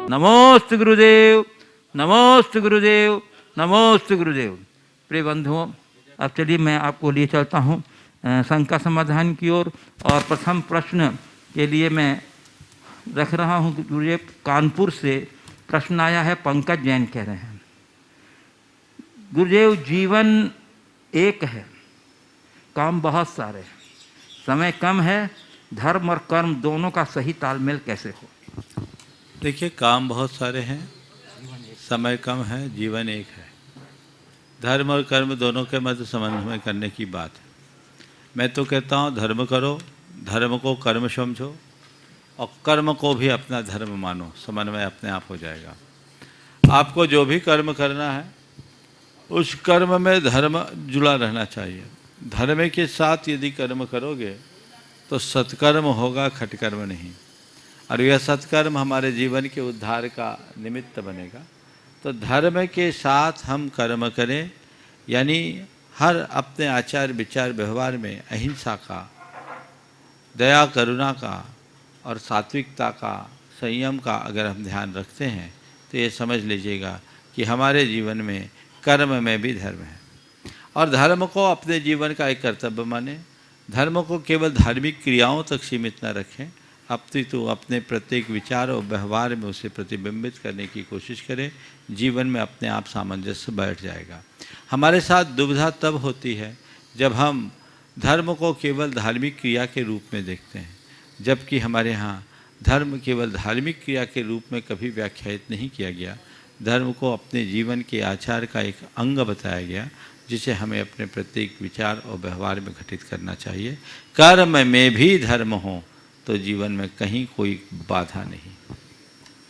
नमोस्तु गुरुदेव, नमोस्तु गुरुदेव, नमोस्तु गुरुदेव। प्रिय बंधुओं, अब चलिए मैं आपको लिए चलता हूँ शंका समाधान की ओर। और प्रथम प्रश्न के लिए मैं रख रहा हूँ गुरुदेव, कानपुर से प्रश्न आया है, पंकज जैन कह रहे हैं, गुरुदेव जीवन एक है, काम बहुत सारे हैं, समय कम है, धर्म और कर्म दोनों का सही तालमेल कैसे हो? देखिए, काम बहुत सारे हैं, समय कम है, जीवन एक है। धर्म और कर्म दोनों के मध्य समन्वय करने की बात है। मैं तो कहता हूँ धर्म करो, धर्म को कर्म समझो और कर्म को भी अपना धर्म मानो, समन्वय अपने आप हो जाएगा। आपको जो भी कर्म करना है उस कर्म में धर्म जुड़ा रहना चाहिए। धर्म के साथ यदि कर्म करोगे तो सत्कर्म होगा, खटकर्म नहीं। और यह सत्कर्म हमारे जीवन के उद्धार का निमित्त बनेगा। तो धर्म के साथ हम कर्म करें, यानी हर अपने आचार विचार व्यवहार में अहिंसा का, दया करुणा का और सात्विकता का, संयम का अगर हम ध्यान रखते हैं तो ये समझ लीजिएगा कि हमारे जीवन में कर्म में भी धर्म है। और धर्म को अपने जीवन का एक कर्तव्य माने। धर्म को केवल धार्मिक क्रियाओं तक सीमित न रखें, अपितु अपने प्रत्येक विचार और व्यवहार में उसे प्रतिबिंबित करने की कोशिश करें। जीवन में अपने आप सामंजस्य बैठ जाएगा। हमारे साथ दुविधा तब होती है जब हम धर्म को केवल धार्मिक क्रिया के रूप में देखते हैं, जबकि हमारे यहाँ धर्म केवल धार्मिक क्रिया के रूप में कभी व्याख्यायित नहीं किया गया। धर्म को अपने जीवन के आचार का एक अंग बताया गया, जिसे हमें अपने प्रत्येक विचार और व्यवहार में घटित करना चाहिए। कर्म में भी धर्म हो तो जीवन में कहीं कोई बाधा नहीं।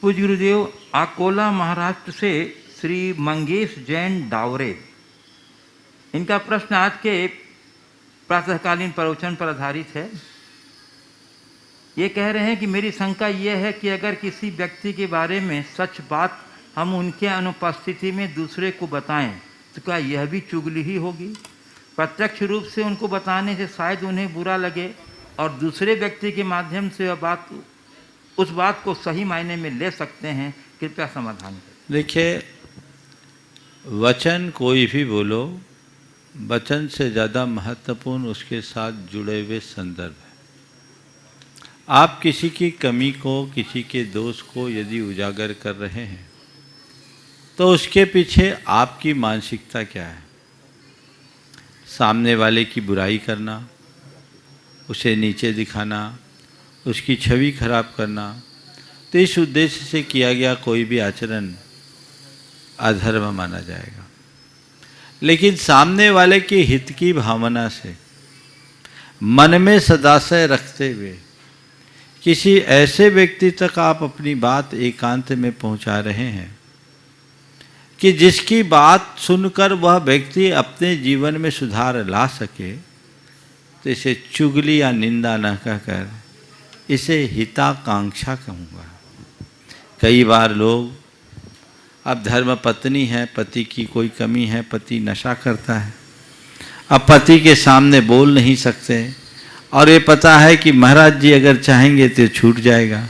पूज्य गुरुदेव, अकोला महाराष्ट्र से श्री मंगेश जैन डावरे, इनका प्रश्न आज के प्रातःकालीन प्रवचन पर आधारित है। ये कह रहे हैं कि मेरी शंका यह है कि अगर किसी व्यक्ति के बारे में सच बात हम उनके अनुपस्थिति में दूसरे को बताएं तो क्या यह भी चुगली ही होगी? प्रत्यक्ष रूप से उनको बताने से शायद उन्हें बुरा लगे और दूसरे व्यक्ति के माध्यम से उस बात को सही मायने में ले सकते हैं। कृपया समाधान करें। देखिए, वचन कोई भी बोलो, वचन से ज़्यादा महत्वपूर्ण उसके साथ जुड़े हुए संदर्भ है। आप किसी की कमी को, किसी के दोष को यदि उजागर कर रहे हैं तो उसके पीछे आपकी मानसिकता क्या है? सामने वाले की बुराई करना, उसे नीचे दिखाना, उसकी छवि खराब करना, तो इस उद्देश्य से किया गया कोई भी आचरण अधर्म माना जाएगा। लेकिन सामने वाले के हित की भावना से मन में सदाशय रखते हुए किसी ऐसे व्यक्ति तक आप अपनी बात एकांत में पहुंचा रहे हैं कि जिसकी बात सुनकर वह व्यक्ति अपने जीवन में सुधार ला सके, तो इसे चुगली या निंदा न कहकर इसे हिताकांक्षा कहूँगा। कई बार लोग, अब धर्म पत्नी है, पति की कोई कमी है, पति नशा करता है, अब पति के सामने बोल नहीं सकते और ये पता है कि महाराज जी अगर चाहेंगे तो छूट जाएगा।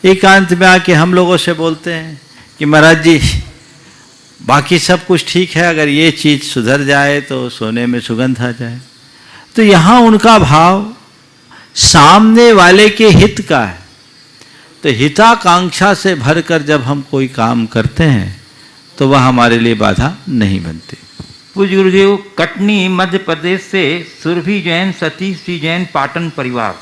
एकांत में आके हम लोगों से बोलते हैं कि महाराज जी बाकी सब कुछ ठीक है, अगर ये चीज़ सुधर जाए तो सोने में सुगंध आ जाए। तो यहाँ उनका भाव सामने वाले के हित का है। तो हिताकांक्षा से भरकर जब हम कोई काम करते हैं तो वह हमारे लिए बाधा नहीं बनती। पूज्य गुरुदेव, कटनी मध्य प्रदेश से सुरभि जैन, सतीश जी जैन, पाटन परिवार,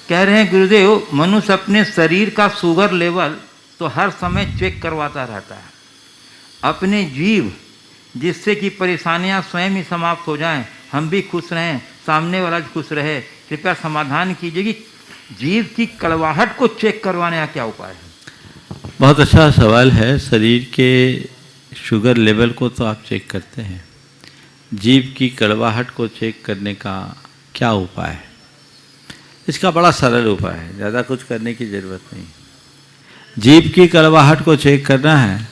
कह रहे हैं गुरुदेव, मनुष्य अपने शरीर का शुगर लेवल तो हर समय चेक करवाता रहता है। अपने जीव, जिससे कि परेशानियां स्वयं ही समाप्त हो जाएं, हम भी खुश रहें, सामने वाला भी खुश रहे। कृपया समाधान कीजिए कि जीव की कड़वाहट को चेक करवाने का क्या उपाय है? बहुत अच्छा सवाल है। शरीर के शुगर लेवल को तो आप चेक करते हैं, जीव की कड़वाहट को चेक करने का क्या उपाय है? इसका बड़ा सरल उपाय है, ज़्यादा कुछ करने की ज़रूरत नहीं। जीव की कड़वाहट को चेक करना है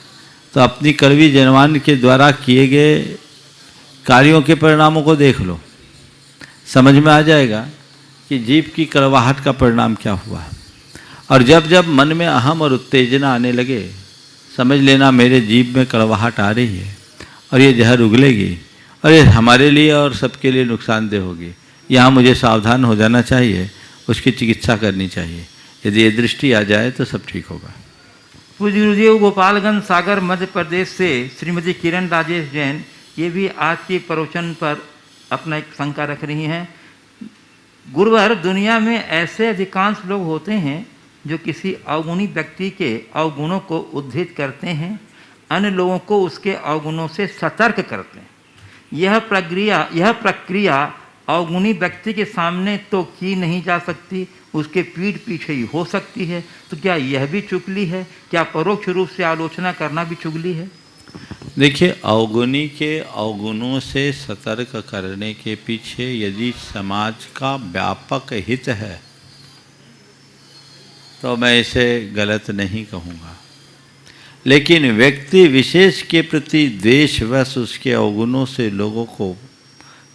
तो अपनी कड़वी जन्मान के द्वारा किए गए कार्यों के परिणामों को देख लो, समझ में आ जाएगा कि जीव की कड़वाहट का परिणाम क्या हुआ है। और जब जब मन में अहम और उत्तेजना आने लगे, समझ लेना मेरे जीभ में कड़वाहट आ रही है और ये जहर उगलेगी और ये हमारे लिए और सबके लिए नुकसानदेह होगी। यहाँ मुझे सावधान हो जाना चाहिए, उसकी चिकित्सा करनी चाहिए। यदि ये दृष्टि आ जाए तो सब ठीक होगा। पूज्य गुरुदेव गोपालगंज सागर मध्य प्रदेश से श्रीमती किरण राजेश जैन, ये भी आज के प्रवचन पर अपना एक शंका रख रही हैं। गुरुवर, दुनिया में ऐसे अधिकांश लोग होते हैं जो किसी अवगुणी व्यक्ति के अवगुणों को उद्धृत करते हैं, अन्य लोगों को उसके अवगुणों से सतर्क करते हैं। यह प्रक्रिया अवगुणी व्यक्ति के सामने तो की नहीं जा सकती, उसके पीठ पीछे ही हो सकती है। तो क्या यह भी चुगली है? क्या परोक्ष रूप से आलोचना करना भी चुगली है? देखिए, अवगुणी के अवगुणों से सतर्क करने के पीछे यदि समाज का व्यापक हित है तो मैं इसे गलत नहीं कहूँगा, लेकिन व्यक्ति विशेष के प्रति द्वेषवश उसके अवगुणों से लोगों को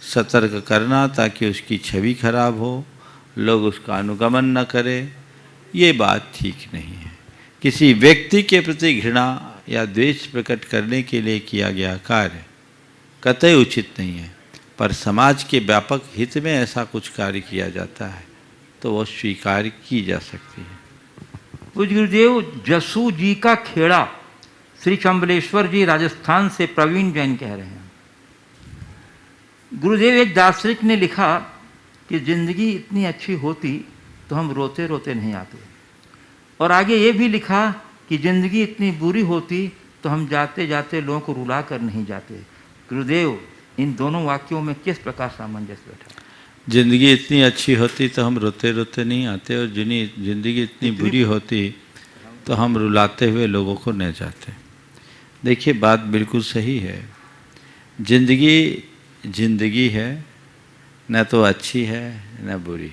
सतर्क करना ताकि उसकी छवि खराब हो, लोग उसका अनुगमन न करें, ये बात ठीक नहीं है। किसी व्यक्ति के प्रति घृणा या द्वेष प्रकट करने के लिए किया गया कार्य कतई उचित नहीं है, पर समाज के व्यापक हित में ऐसा कुछ कार्य किया जाता है तो वह स्वीकार की जा सकती है। पूज्य गुरुदेव, जसू जी का खेड़ा श्री चंबलेश्वर जी राजस्थान से प्रवीण जैन कह रहे हैं, गुरुदेव एक दार्शनिक ने लिखा कि जिंदगी इतनी अच्छी होती तो हम रोते रोते नहीं आते, और आगे ये भी लिखा कि जिंदगी इतनी बुरी होती तो हम जाते जाते लोगों को रुला कर नहीं जाते। गुरुदेव, इन दोनों वाक्यों में किस प्रकार सामंजस्य बैठा? जिंदगी इतनी अच्छी होती तो हम रोते रोते नहीं आते, और जिंदगी इतनी बुरी होती तो हम रुलाते हुए लोगों को नहीं जाते। देखिए, बात बिल्कुल सही है। जिंदगी है, न तो अच्छी है न बुरी।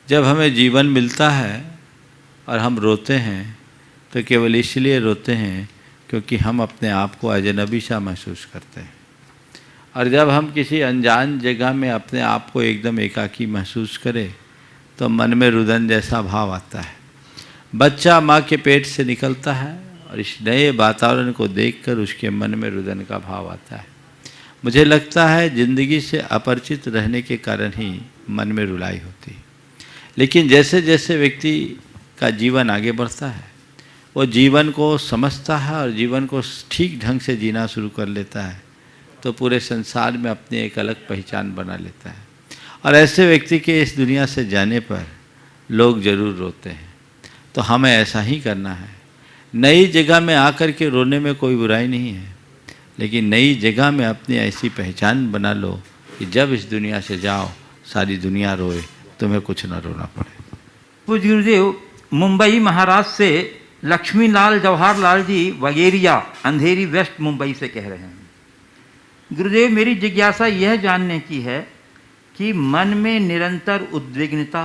जब हमें जीवन मिलता है और हम रोते हैं तो केवल इसलिए रोते हैं क्योंकि हम अपने आप को अजनबी सा महसूस करते हैं, और जब हम किसी अनजान जगह में अपने आप को एकदम एकाकी महसूस करें तो मन में रुदन जैसा भाव आता है। बच्चा माँ के पेट से निकलता है और इस नए वातावरण को देखकर उसके मन में रुदन का भाव आता है। मुझे लगता है ज़िंदगी से अपरिचित रहने के कारण ही मन में रुलाई होती है। लेकिन जैसे जैसे व्यक्ति का जीवन आगे बढ़ता है, वो जीवन को समझता है और जीवन को ठीक ढंग से जीना शुरू कर लेता है तो पूरे संसार में अपनी एक अलग पहचान बना लेता है। और ऐसे व्यक्ति के इस दुनिया से जाने पर लोग ज़रूर रोते हैं, तो हमें ऐसा ही करना है। नई जगह में आकर के रोने में कोई बुराई नहीं है, लेकिन नई जगह में अपनी ऐसी पहचान बना लो कि जब इस दुनिया से जाओ सारी दुनिया रोए, तुम्हें कुछ ना रोना पड़े। पूज्य गुरुदेव, मुंबई महाराष्ट्र से लक्ष्मीलाल जवाहरलाल जी वगेरिया, अंधेरी वेस्ट मुंबई से कह रहे हैं, गुरुदेव मेरी जिज्ञासा यह जानने की है कि मन में निरंतर उद्विग्नता,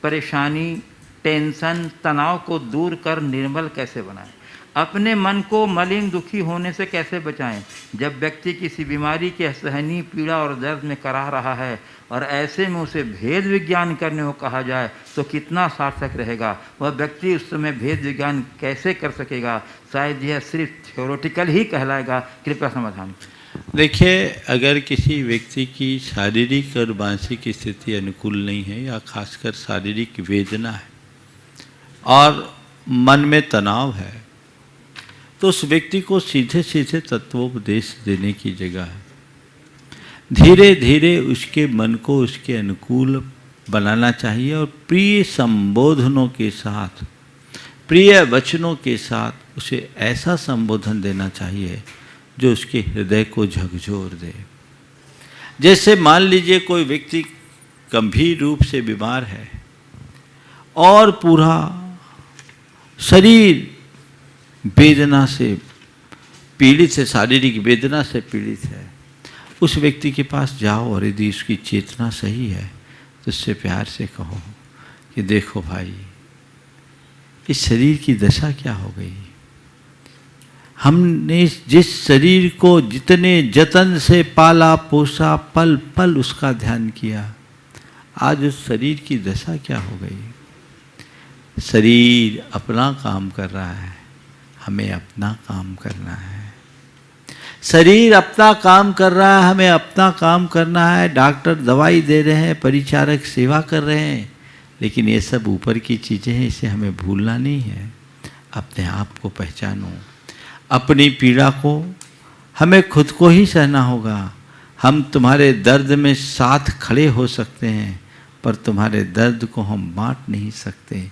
परेशानी, टेंशन, तनाव को दूर कर निर्मल कैसे बनाएं? अपने मन को मलिन दुखी होने से कैसे बचाएं? जब व्यक्ति किसी बीमारी के असहनीय पीड़ा और दर्द में कराह रहा है और ऐसे में उसे भेद विज्ञान करने को कहा जाए तो कितना सार्थक रहेगा? वह व्यक्ति उस समय भेद विज्ञान कैसे कर सकेगा? शायद यह सिर्फ थ्योरेटिकल ही कहलाएगा। कृपया समाधान। देखिए, अगर किसी व्यक्ति की शारीरिक और मानसिक स्थिति अनुकूल नहीं है या खासकर शारीरिक वेदना है और मन में तनाव है, तो उस व्यक्ति को सीधे सीधे तत्वोपदेश देने की जगह है धीरे धीरे उसके मन को उसके अनुकूल बनाना चाहिए और प्रिय संबोधनों के साथ, प्रिय वचनों के साथ उसे ऐसा संबोधन देना चाहिए जो उसके हृदय को झकझोर दे। जैसे मान लीजिए कोई व्यक्ति गंभीर रूप से बीमार है और पूरा शरीर वेदना से पीड़ित है, शारीरिक वेदना से पीड़ित है, उस व्यक्ति के पास जाओ और यदि उसकी चेतना सही है तो उससे प्यार से कहो कि देखो भाई, इस शरीर की दशा क्या हो गई। हमने जिस शरीर को जितने जतन से पाला पोसा, पल पल उसका ध्यान किया, आज उस शरीर की दशा क्या हो गई। शरीर अपना काम कर रहा है, हमें अपना काम करना है। शरीर अपना काम कर रहा है, हमें अपना काम करना है। डॉक्टर दवाई दे रहे हैं, परिचारक सेवा कर रहे हैं, लेकिन ये सब ऊपर की चीज़ें हैं, इसे हमें भूलना नहीं है। अपने आप को पहचानो, अपनी पीड़ा को हमें खुद को ही सहना होगा। हम तुम्हारे दर्द में साथ खड़े हो सकते हैं, पर तुम्हारे दर्द को हम बांट नहीं सकते,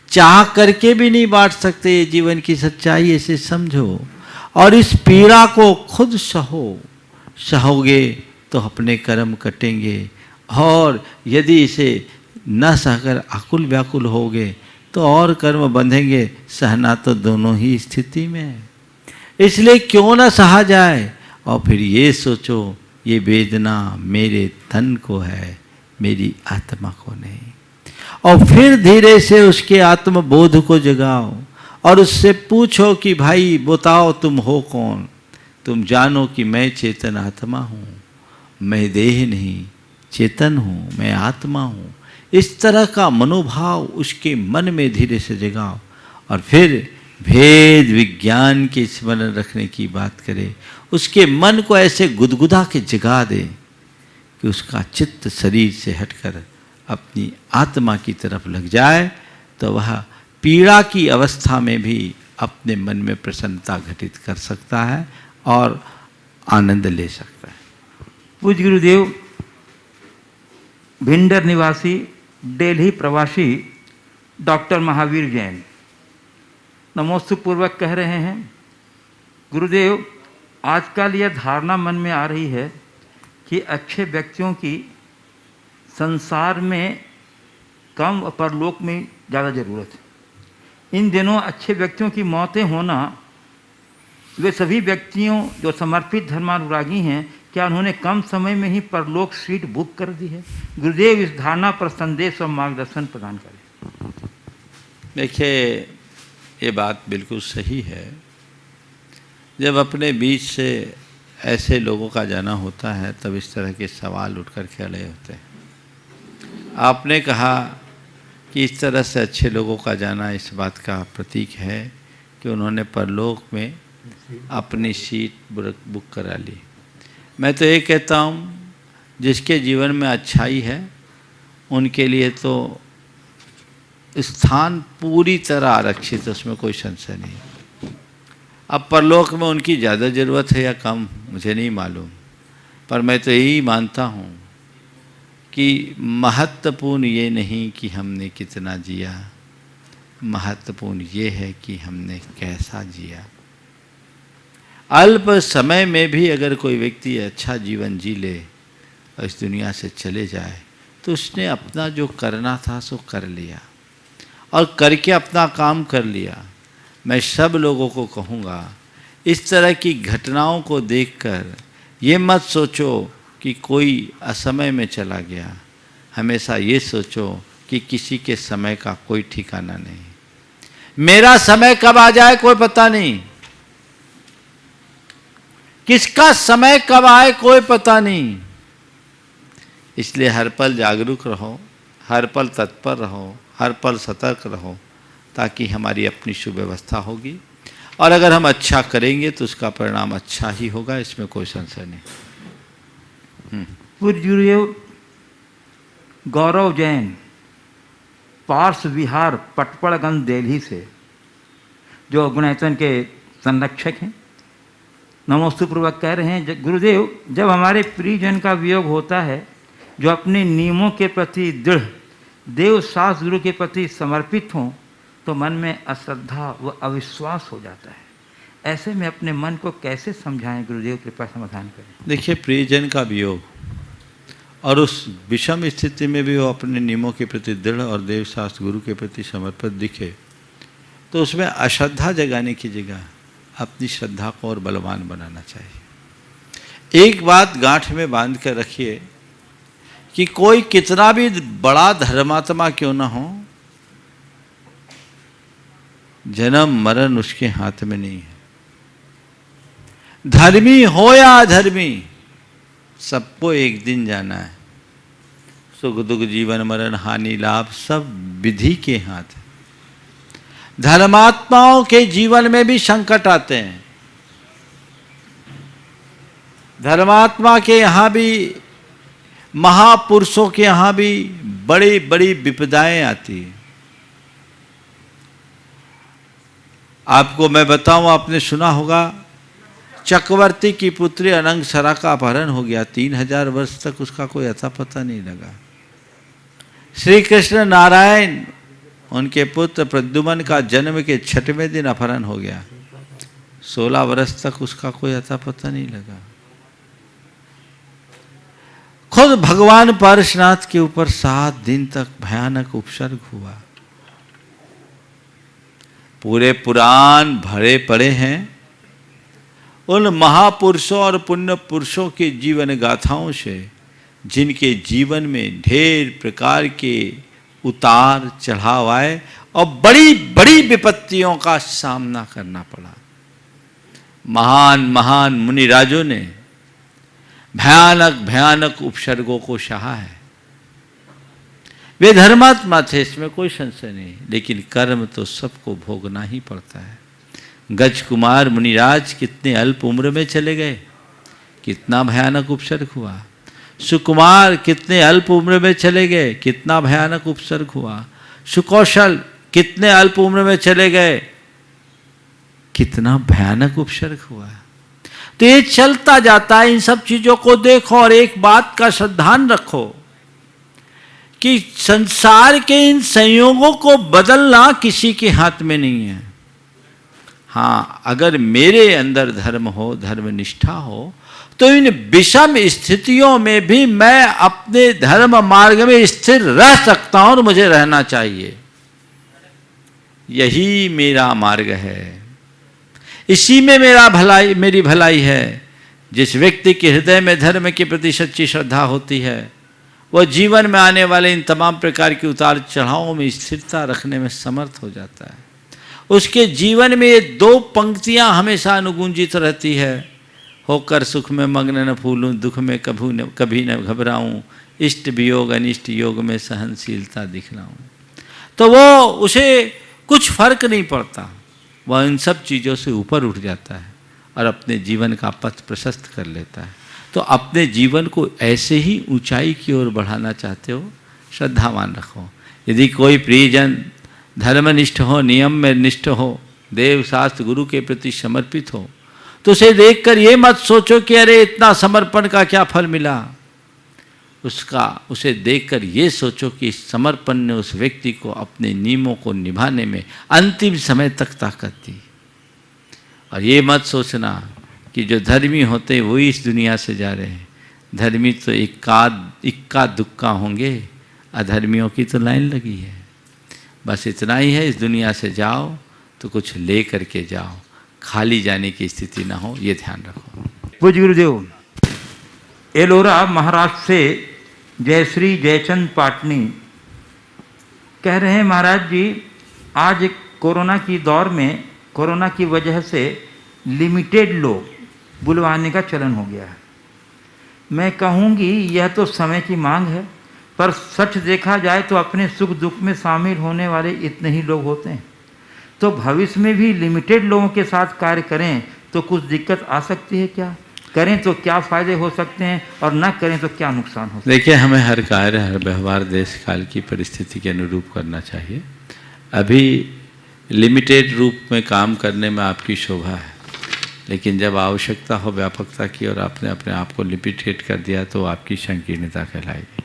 चाह करके भी नहीं बांट सकते। ये जीवन की सच्चाई, इसे समझो और इस पीड़ा को खुद सहो। सहोगे तो अपने कर्म कटेंगे, और यदि इसे न सहकर आकुल व्याकुल होगे तो और कर्म बंधेंगे। सहना तो दोनों ही स्थिति में है, इसलिए क्यों न सहा जाए। और फिर ये सोचो, ये वेदना मेरे तन को है, मेरी आत्मा को नहीं। और फिर धीरे से उसके आत्मबोध को जगाओ और उससे पूछो कि भाई बताओ तुम हो कौन। तुम जानो कि मैं चेतन आत्मा हूँ, मैं देह नहीं चेतन हूँ, मैं आत्मा हूँ। इस तरह का मनोभाव उसके मन में धीरे से जगाओ, और फिर भेद विज्ञान के स्मरण रखने की बात करे। उसके मन को ऐसे गुदगुदा के जगा दे कि उसका चित्त शरीर से हटकर अपनी आत्मा की तरफ लग जाए, तो वह पीड़ा की अवस्था में भी अपने मन में प्रसन्नता घटित कर सकता है और आनंद ले सकता है। पूज्य गुरुदेव, भिंडर निवासी दिल्ली प्रवासी डॉक्टर महावीर जैन नमोस्तु पूर्वक कह रहे हैं, गुरुदेव, आजकल यह धारणा मन में आ रही है कि अच्छे व्यक्तियों की संसार में कम और परलोक में ज़्यादा ज़रूरत है। इन दिनों अच्छे व्यक्तियों की मौतें होना, वे सभी व्यक्तियों जो समर्पित धर्मानुरागी हैं, क्या उन्होंने कम समय में ही परलोक सीट बुक कर दी है? गुरुदेव, इस धारणा पर संदेश और मार्गदर्शन प्रदान करें। देखिए, ये बात बिल्कुल सही है। जब अपने बीच से ऐसे लोगों का जाना होता है, तब इस तरह के सवाल उठकर खड़े होते हैं। आपने कहा कि इस तरह से अच्छे लोगों का जाना इस बात का प्रतीक है कि उन्होंने परलोक में अपनी सीट बुक करा ली। मैं तो ये कहता हूँ, जिसके जीवन में अच्छाई है उनके लिए तो स्थान पूरी तरह आरक्षित, उसमें कोई संशय नहीं। अब परलोक में उनकी ज़्यादा ज़रूरत है या कम, मुझे नहीं मालूम, पर मैं तो यही मानता हूँ कि महत्वपूर्ण ये नहीं कि हमने कितना जिया, महत्वपूर्ण ये है कि हमने कैसा जिया। अल्प समय में भी अगर कोई व्यक्ति अच्छा जीवन जी ले और इस दुनिया से चले जाए, तो उसने अपना जो करना था सो कर लिया, और करके अपना काम कर लिया। मैं सब लोगों को कहूँगा, इस तरह की घटनाओं को देखकर ये मत सोचो कि कोई असमय में चला गया। हमेशा ये सोचो कि किसी के समय का कोई ठिकाना नहीं। मेरा समय कब आ जाए कोई पता नहीं, किसका समय कब आए कोई पता नहीं। इसलिए हर पल जागरूक रहो, हर पल तत्पर रहो, हर पल सतर्क रहो, ताकि हमारी अपनी सुव्यवस्था होगी। और अगर हम अच्छा करेंगे तो उसका परिणाम अच्छा ही होगा, इसमें कोई संशय नहीं। पूज्य गुरुदेव, गौरव जैन पार्श विहार पटपड़गंज दिल्ली से, जो गुणायतन के संरक्षक हैं, नमोस्तु पूर्वक कह रहे हैं, गुरुदेव, जब हमारे प्रियजन का वियोग होता है, जो अपने नियमों के प्रति दृढ़, देव शास्त्र गुरु के प्रति समर्पित हों, तो मन में अश्रद्धा व अविश्वास हो जाता है। ऐसे में अपने मन को कैसे समझाएं? गुरुदेव कृपा समाधान करें। देखिए, प्रियजन का वियोग और उस विषम स्थिति में भी वो अपने नियमों के प्रति दृढ़ और देव शास्त्र गुरु के प्रति समर्पित दिखे, तो उसमें अश्रद्धा जगाने की जगह अपनी श्रद्धा को और बलवान बनाना चाहिए। एक बात गांठ में बांध कर रखिए कि कोई कितना भी बड़ा धर्मात्मा क्यों ना हो, जन्म मरण उसके हाथ में नहीं है। धर्मी हो या अधर्मी, सबको एक दिन जाना है। सुख दुख जीवन मरण हानि लाभ सब विधि के हाथ है। धर्मात्माओं के जीवन में भी संकट आते हैं। धर्मात्मा के यहाँ भी, महापुरुषों के यहाँ भी बड़ी बड़ी विपदाएं आती हैं। आपको मैं बताऊं, आपने सुना होगा चक्रवर्ती की पुत्री अनंगसरा का अपहरण हो गया। 3000 वर्ष तक उसका कोई अता पता नहीं लगा। श्री कृष्ण नारायण, उनके पुत्र प्रद्युमन का जन्म के 6वें दिन अपहरण हो गया। 16 वर्ष तक उसका कोई अता पता नहीं लगा। खुद भगवान पारसनाथ के ऊपर 7 दिन तक भयानक उपसर्ग हुआ। पूरे पुराण भरे पड़े हैं उन महापुरुषों और पुण्य पुरुषों के जीवन गाथाओं से, जिनके जीवन में ढेर प्रकार के उतार चढ़ाव आए और बड़ी बड़ी विपत्तियों का सामना करना पड़ा। महान महान मुनिराजों ने भयानक भयानक उपसर्गों को सहा है। वे धर्मात्मा थे, इसमें कोई संशय नहीं, लेकिन कर्म तो सबको भोगना ही पड़ता है। गज कुमार मुनिराज कितने अल्प उम्र में चले गए, कितना भयानक उपसर्ग हुआ। सुकुमार कितने अल्प उम्र में चले गए, कितना भयानक उपसर्ग हुआ। सुकौशल कितने अल्प उम्र में चले गए, कितना भयानक उपसर्ग हुआ। तो ये चलता जाता है। इन सब चीजों को देखो और एक बात का ध्यान रखो कि संसार के इन संयोगों को बदलना किसी के हाथ में नहीं है। हाँ, अगर मेरे अंदर धर्म हो, धर्मनिष्ठा हो, तो इन विषम स्थितियों में भी मैं अपने धर्म मार्ग में स्थिर रह सकता हूं और मुझे रहना चाहिए। यही मेरा मार्ग है, इसी में मेरी भलाई है। जिस व्यक्ति के हृदय में धर्म के प्रति सच्ची श्रद्धा होती है, वह जीवन में आने वाले इन तमाम प्रकार के उतार चढ़ावों में स्थिरता रखने में समर्थ हो जाता है। उसके जीवन में ये 2 पंक्तियां हमेशा अनुगूंजित रहती है, होकर सुख में मग्न न फूलूं, दुख में कभी न घबराऊं, इष्ट वियोग अनिष्ट योग में सहनशीलता दिखलाऊं। तो वो उसे कुछ फर्क नहीं पड़ता, वह इन सब चीज़ों से ऊपर उठ जाता है और अपने जीवन का पथ प्रशस्त कर लेता है। तो अपने जीवन को ऐसे ही ऊंचाई की ओर बढ़ाना चाहते हो, श्रद्धावान रखो। यदि कोई प्रियजन धर्मनिष्ठ हो, नियम में निष्ठ हो, देव शास्त्र गुरु के प्रति समर्पित हो, तो उसे देखकर ये मत सोचो कि अरे इतना समर्पण का क्या फल मिला। उसे देखकर ये सोचो कि इस समर्पण ने उस व्यक्ति को अपने नियमों को निभाने में अंतिम समय तक ताकत दी। और ये मत सोचना कि जो धर्मी होते वही इस दुनिया से जा रहे हैं। धर्मी तो इक्का दुक्का होंगे, अधर्मियों की तो लाइन लगी है। बस इतना ही है, इस दुनिया से जाओ तो कुछ ले करके जाओ, खाली जाने की स्थिति ना हो, ये ध्यान रखो। पूज्य गुरुदेव, एलोरा महाराष्ट्र से जयश्री जयचंद पाटनी कह रहे हैं, महाराज जी आज कोरोना की दौर में कोरोना की वजह से लिमिटेड लोग बुलवाने का चलन हो गया है। मैं कहूँगी यह तो समय की मांग है, पर सच देखा जाए तो अपने सुख दुख में शामिल होने वाले इतने ही लोग होते हैं। तो भविष्य में भी लिमिटेड लोगों के साथ कार्य करें तो कुछ दिक्कत आ सकती है क्या? करें तो क्या फ़ायदे हो सकते हैं और ना करें तो क्या नुकसान हो सकता है? देखिए, हमें हर कार्य हर व्यवहार देश काल की परिस्थिति के अनुरूप करना चाहिए। अभी लिमिटेड रूप में काम करने में आपकी शोभा है, लेकिन जब आवश्यकता हो व्यापकता की और आपने अपने आप को लिमिटेड कर दिया तो आपकी संकीर्णता कहलाएगी।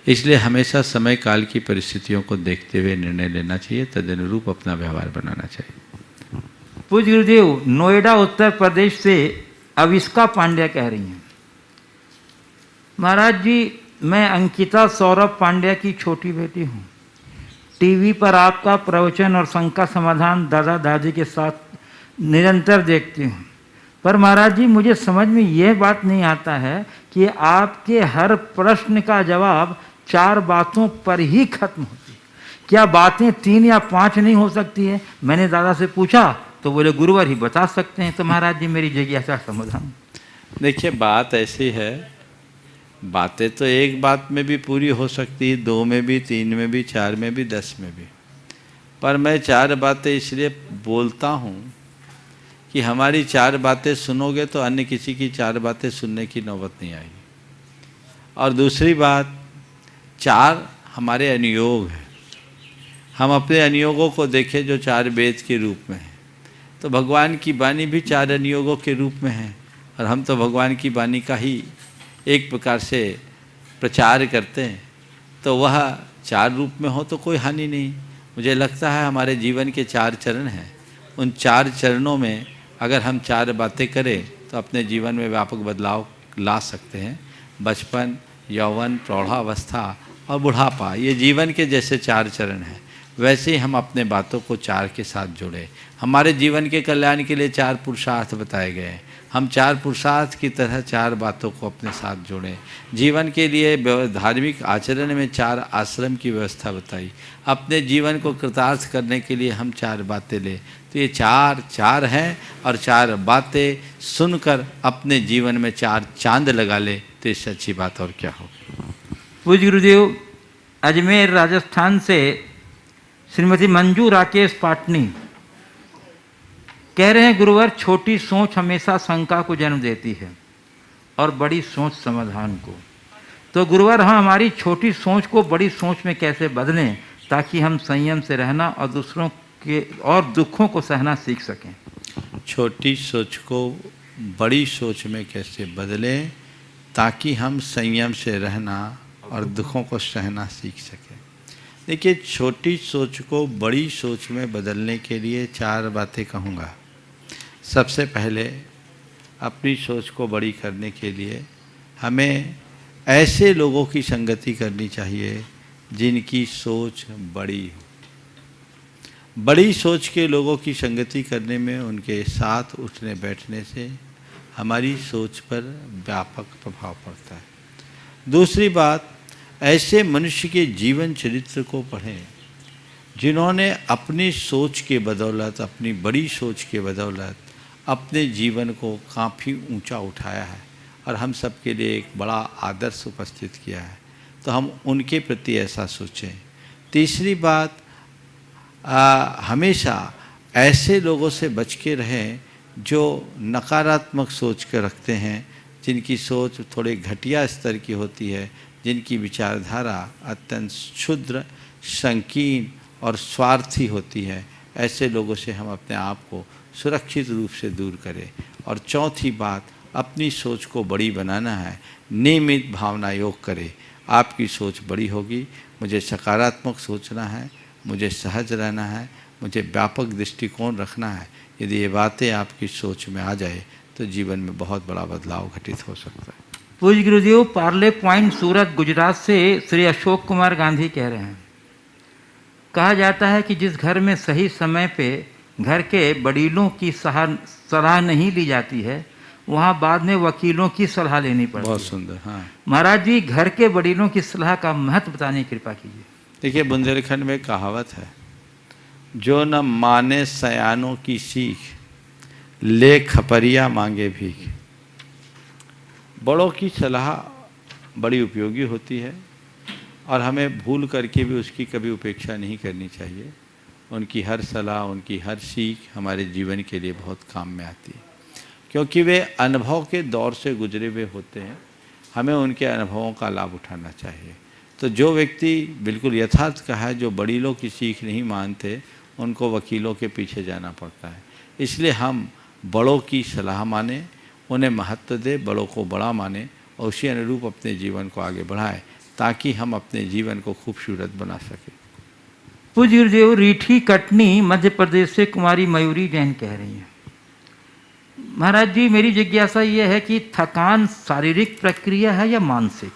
इसलिए हमेशा समय काल की परिस्थितियों को देखते हुए निर्णय लेना चाहिए, तदनुरूप अपना व्यवहार बनाना चाहिए। पूज्य गुरुदेव, नोएडा उत्तर प्रदेश से अविष्का पांड्या कह रही हैं, महाराज जी मैं अंकिता सौरभ पांड्या की छोटी बेटी हूँ। टीवी पर आपका प्रवचन और शंका समाधान दादा दादी के साथ निरंतर देखती हूँ, पर महाराज जी मुझे समझ में यह बात नहीं आता है कि आपके हर प्रश्न का जवाब 4 बातों पर ही खत्म होती है। क्या बातें 3 या 5 नहीं हो सकती है? मैंने दादा से पूछा तो बोले गुरुवर ही बता सकते हैं। तो महाराज जी मेरी जिज्ञासा समाधान। देखिए, बात ऐसी है, बातें तो एक बात में भी पूरी हो सकती है, 2 में भी, 3 में भी, 4 में भी, 10 में भी, पर मैं 4 बातें इसलिए बोलता हूँ कि हमारी 4 बातें सुनोगे तो अन्य किसी की 4 बातें सुनने की नौबत नहीं आएगी। और दूसरी बात, 4 हमारे अनुयोग है। हम अपने अनुयोगों को देखें जो 4 वेद के रूप में है, तो भगवान की वाणी भी 4 अनुयोगों के रूप में है, और हम तो भगवान की वाणी का ही एक प्रकार से प्रचार करते हैं, तो वह 4 रूप में हो तो कोई हानि नहीं। मुझे लगता है हमारे जीवन के 4 चरण हैं, उन 4 चरणों में अगर हम 4 बातें करें तो अपने जीवन में व्यापक बदलाव ला सकते हैं। बचपन, यौवन, प्रौढ़ावस्था और बुढ़ापा, ये जीवन के जैसे 4 चरण हैं, वैसे ही हम अपने बातों को 4 के साथ जोड़ें। हमारे जीवन के कल्याण के लिए 4 पुरुषार्थ बताए गए हैं, हम 4 पुरुषार्थ की तरह 4 बातों को अपने साथ जोड़ें। जीवन के लिए धार्मिक आचरण में 4 आश्रम की व्यवस्था बताई। अपने जीवन को कृतार्थ करने के लिए हम 4 बातें लें, तो ये 4 हैं, और 4 बातें सुनकर अपने जीवन में 4 चांद लगा ले तो इससे अच्छी बात और क्या हो। पूज्य गुरुदेव, अजमेर राजस्थान से श्रीमती मंजू राकेश पाटनी कह रहे हैं, गुरुवर छोटी सोच हमेशा शंका को जन्म देती है और बड़ी सोच समाधान को। तो गुरुवर हम हमारी छोटी सोच को बड़ी सोच में कैसे बदलें ताकि हम संयम से रहना और दूसरों के और दुखों को सहना सीख सकें। छोटी सोच को बड़ी सोच में कैसे बदलें ताकि हम संयम से रहना और दुखों को सहना सीख सकें। देखिए, छोटी सोच को बड़ी सोच में बदलने के लिए 4 बातें कहूँगा। सबसे पहले, अपनी सोच को बड़ी करने के लिए हमें ऐसे लोगों की संगति करनी चाहिए जिनकी सोच बड़ी हो। बड़ी सोच के लोगों की संगति करने में, उनके साथ उठने बैठने से हमारी सोच पर व्यापक प्रभाव पड़ता है। दूसरी बात, ऐसे मनुष्य के जीवन चरित्र को पढ़ें जिन्होंने अपनी सोच के बदौलत, अपनी बड़ी सोच के बदौलत अपने जीवन को काफ़ी ऊंचा उठाया है और हम सब के लिए एक बड़ा आदर्श उपस्थित किया है, तो हम उनके प्रति ऐसा सोचें। तीसरी बात, हमेशा ऐसे लोगों से बच के रहें जो नकारात्मक सोच के रखते हैं, जिनकी सोच थोड़े घटिया स्तर की होती है, जिनकी विचारधारा अत्यंत क्षुद्र, संकीर्ण और स्वार्थी होती है। ऐसे लोगों से हम अपने आप को सुरक्षित रूप से दूर करें। और चौथी बात, अपनी सोच को बड़ी बनाना है, नियमित भावना योग करें, आपकी सोच बड़ी होगी। मुझे सकारात्मक सोचना है, मुझे सहज रहना है, मुझे व्यापक दृष्टिकोण रखना है। यदि ये बातें आपकी सोच में आ जाए तो जीवन में बहुत बड़ा बदलाव घटित हो सकता है। पूज्य गुरुदेव, पार्ले पॉइंट सूरत गुजरात से श्री अशोक कुमार गांधी कह रहे हैं, कहा जाता है कि जिस घर में सही समय पे घर के बड़ीलों की सलाह नहीं ली जाती है, वहाँ बाद में वकीलों की सलाह लेनी पड़ती है। बहुत सुंदर। हाँ महाराज जी, घर के बड़ीलों की सलाह का महत्व बताने की कृपा कीजिए। देखिए, बुंदेलखंड में कहावत है, जो न माने सयानों की सीख, ले खपरिया मांगे भीख। बड़ों की सलाह बड़ी उपयोगी होती है और हमें भूल करके भी उसकी कभी उपेक्षा नहीं करनी चाहिए। उनकी हर सलाह, उनकी हर सीख हमारे जीवन के लिए बहुत काम में आती है, क्योंकि वे अनुभव के दौर से गुजरे हुए होते हैं। हमें उनके अनुभवों का लाभ उठाना चाहिए। तो जो व्यक्ति बिल्कुल यथार्थ का है, जो बड़ीलों की सीख नहीं मानते, उनको वकीलों के पीछे जाना पड़ता है। इसलिए हम बड़ों की सलाह माने, उन्हें महत्व दे, बड़ों को बड़ा माने और उसी अनुरूप अपने जीवन को आगे बढ़ाएं, ताकि हम अपने जीवन को खूबसूरत बना सकें। पूज्य गुरुदेव, रीठी कटनी मध्य प्रदेश से कुमारी मयूरी जैन कह रही हैं, महाराज जी मेरी जिज्ञासा ये है कि थकान शारीरिक प्रक्रिया है या मानसिक?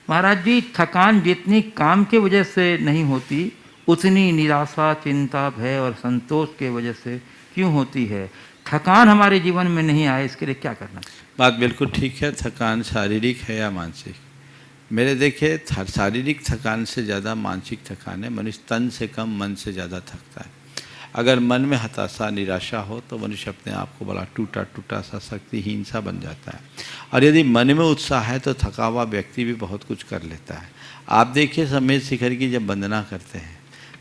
महाराज जी, थकान जितनी काम के वजह से नहीं होती, उतनी निराशा, चिंता, भय और संतोष के वजह से क्यों होती है? थकान हमारे जीवन में नहीं आए, इसके लिए क्या करना चाहिए? बात बिल्कुल ठीक है। थकान शारीरिक है या मानसिक? मेरे देखिए, शारीरिक थकान से ज़्यादा मानसिक थकान है। मनुष्य तन से कम मन से ज़्यादा थकता है। अगर मन में हताशा, निराशा हो तो मनुष्य अपने आप को बड़ा टूटा टूटा सा, शक्तिहीन सा बन जाता है। और यदि मन में उत्साह है तो थका हुआ व्यक्ति भी बहुत कुछ कर लेता है। आप देखिए, समेत शिखर की जब वंदना करते हैं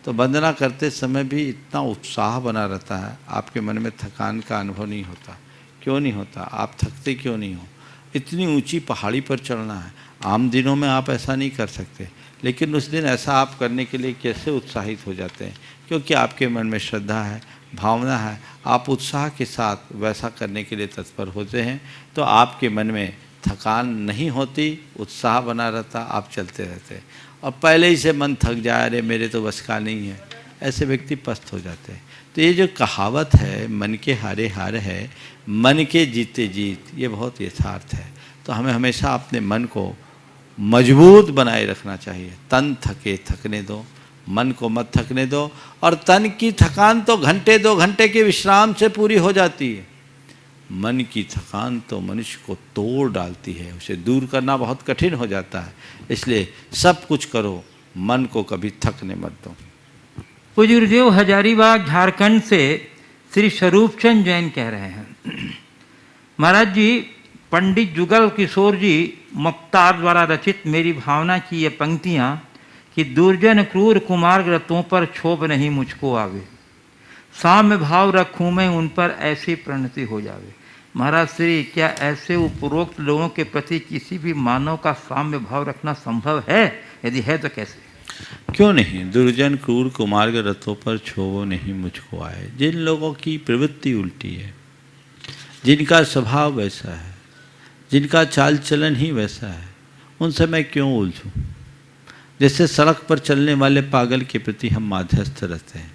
तो वंदना करते समय भी इतना उत्साह बना रहता है, आपके मन में थकान का अनुभव नहीं होता। क्यों नहीं होता? आप थकते क्यों नहीं हो? इतनी ऊंची पहाड़ी पर चढ़ना है, आम दिनों में आप ऐसा नहीं कर सकते, लेकिन उस दिन ऐसा आप करने के लिए कैसे उत्साहित हो जाते हैं? क्योंकि आपके मन में श्रद्धा है, भावना है, आप उत्साह के साथ वैसा करने के लिए तत्पर होते हैं, तो आपके मन में थकान नहीं होती, उत्साह बना रहता, आप चलते रहते। और पहले ही से मन थक जाए, अरे मेरे तो बस का नहीं है, ऐसे व्यक्ति पस्त हो जाते हैं। तो ये जो कहावत है, मन के हारे हार है, मन के जीते जीत, ये बहुत यथार्थ है। तो हमें हमेशा अपने मन को मजबूत बनाए रखना चाहिए। तन थके थकने दो, मन को मत थकने दो। और तन की थकान तो घंटे 2 घंटे के विश्राम से पूरी हो जाती है, मन की थकान तो मनुष्य को तोड़ डालती है, उसे दूर करना बहुत कठिन हो जाता है। इसलिए सब कुछ करो, मन को कभी थकने मत दो। पूज्य गुरुदेव, हजारीबाग झारखंड से श्री स्वरूप चंद जैन कह रहे हैं, महाराज जी, पंडित जुगल किशोर जी मुख्तार द्वारा रचित मेरी भावना की ये पंक्तियाँ कि दुर्जन क्रूर कुमार्गरतों पर क्षोभ नहीं मुझको आवे, साम्य भाव रखूँ मैं उन पर ऐसी प्रणति हो जावे। महाराज श्री, क्या ऐसे उपरोक्त लोगों के प्रति किसी भी मानव का साम्य भाव रखना संभव है? यदि है तो कैसे? क्यों नहीं? दुर्जन क्रूर कुमार्ग रथों पर क्षोभ नहीं मुझको आए। जिन लोगों की प्रवृत्ति उल्टी है, जिनका स्वभाव वैसा है, जिनका चाल चलन ही वैसा है, उनसे मैं क्यों उलझूं? जैसे सड़क पर चलने वाले पागल के प्रति हम माध्यस्थ रहते हैं,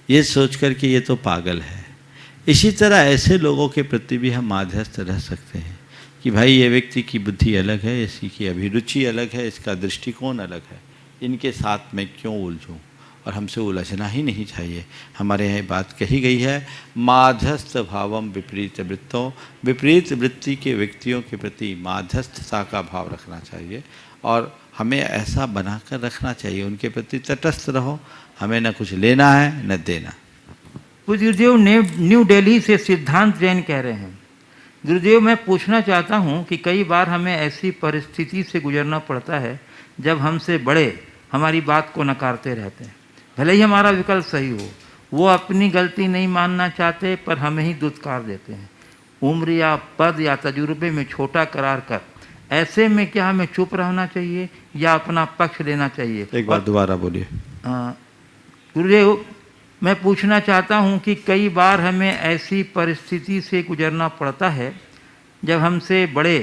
ये सोचकर कि ये तो पागल है, इसी तरह ऐसे लोगों के प्रति भी हम माध्यस्थ रह सकते हैं कि भाई ये व्यक्ति की बुद्धि अलग है, इसकी की अभिरुचि अलग है, इसका दृष्टिकोण अलग है, इनके साथ मैं क्यों उलझूं? और हमसे उलझना ही नहीं चाहिए। हमारे यहाँ बात कही गई है, माध्यस्थ भावम विपरीत वृत्तों, विपरीत वृत्ति के व्यक्तियों के प्रति माध्यस्थता का भाव रखना चाहिए और हमें ऐसा बनाकर रखना चाहिए, उनके प्रति तटस्थ रहो, हमें न कुछ लेना है न देना। पूज्य गुरुदेव, न्यू दिल्ली से सिद्धांत जैन कह रहे हैं, गुरुदेव मैं पूछना चाहता हूँ कि कई बार हमें ऐसी परिस्थिति से गुजरना पड़ता है जब हमसे बड़े हमारी बात को नकारते रहते हैं, भले ही हमारा विकल्प सही हो, वो अपनी गलती नहीं मानना चाहते पर हमें ही दुत्कार देते हैं, उम्र या पद या तजुर्बे में छोटा करार कर। ऐसे में क्या हमें चुप रहना चाहिए या अपना पक्ष लेना चाहिए? एक बार दोबारा बोलिए। गुरुदेव, मैं पूछना चाहता हूँ कि कई बार हमें ऐसी परिस्थिति से गुजरना पड़ता है जब हमसे बड़े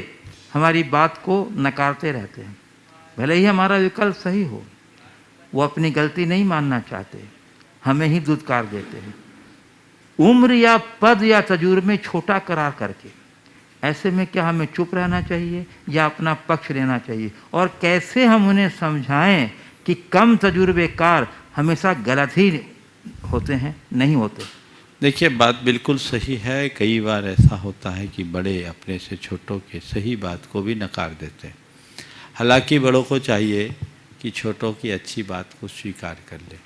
हमारी बात को नकारते रहते हैं, भले ही हमारा विकल्प सही हो, वो अपनी गलती नहीं मानना चाहते, हमें ही दुत्कार देते हैं, उम्र या पद या तजुर्बे में छोटा करार करके। ऐसे में क्या हमें चुप रहना चाहिए या अपना पक्ष लेना चाहिए? और कैसे हम उन्हें समझाएं कि कम तजुर्बेकार हमेशा गलत ही होते हैं, नहीं होते? देखिए, बात बिल्कुल सही है। कई बार ऐसा होता है कि बड़े अपने से छोटों के सही बात को भी नकार देते हैं। हालांकि बड़ों को चाहिए कि छोटों की अच्छी बात को स्वीकार कर ले,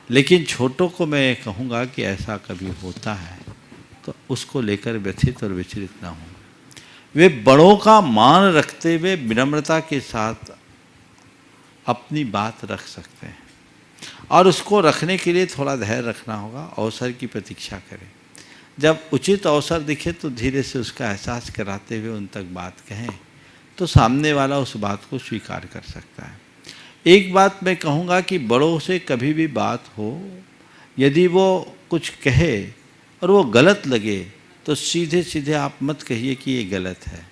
लेकिन छोटों को मैं कहूँगा कि ऐसा कभी होता है तो उसको लेकर व्यथित और विचलित ना हो। वे बड़ों का मान रखते हुए विनम्रता के साथ अपनी बात रख सकते हैं और उसको रखने के लिए थोड़ा धैर्य रखना होगा, अवसर की प्रतीक्षा करें। जब उचित अवसर दिखे तो धीरे से उसका एहसास कराते हुए उन तक बात कहें तो सामने वाला उस बात को स्वीकार कर सकता है। एक बात मैं कहूँगा कि बड़ों से कभी भी बात हो, यदि वो कुछ कहे और वो गलत लगे तो सीधे सीधे आप मत कहिए कि ये गलत है,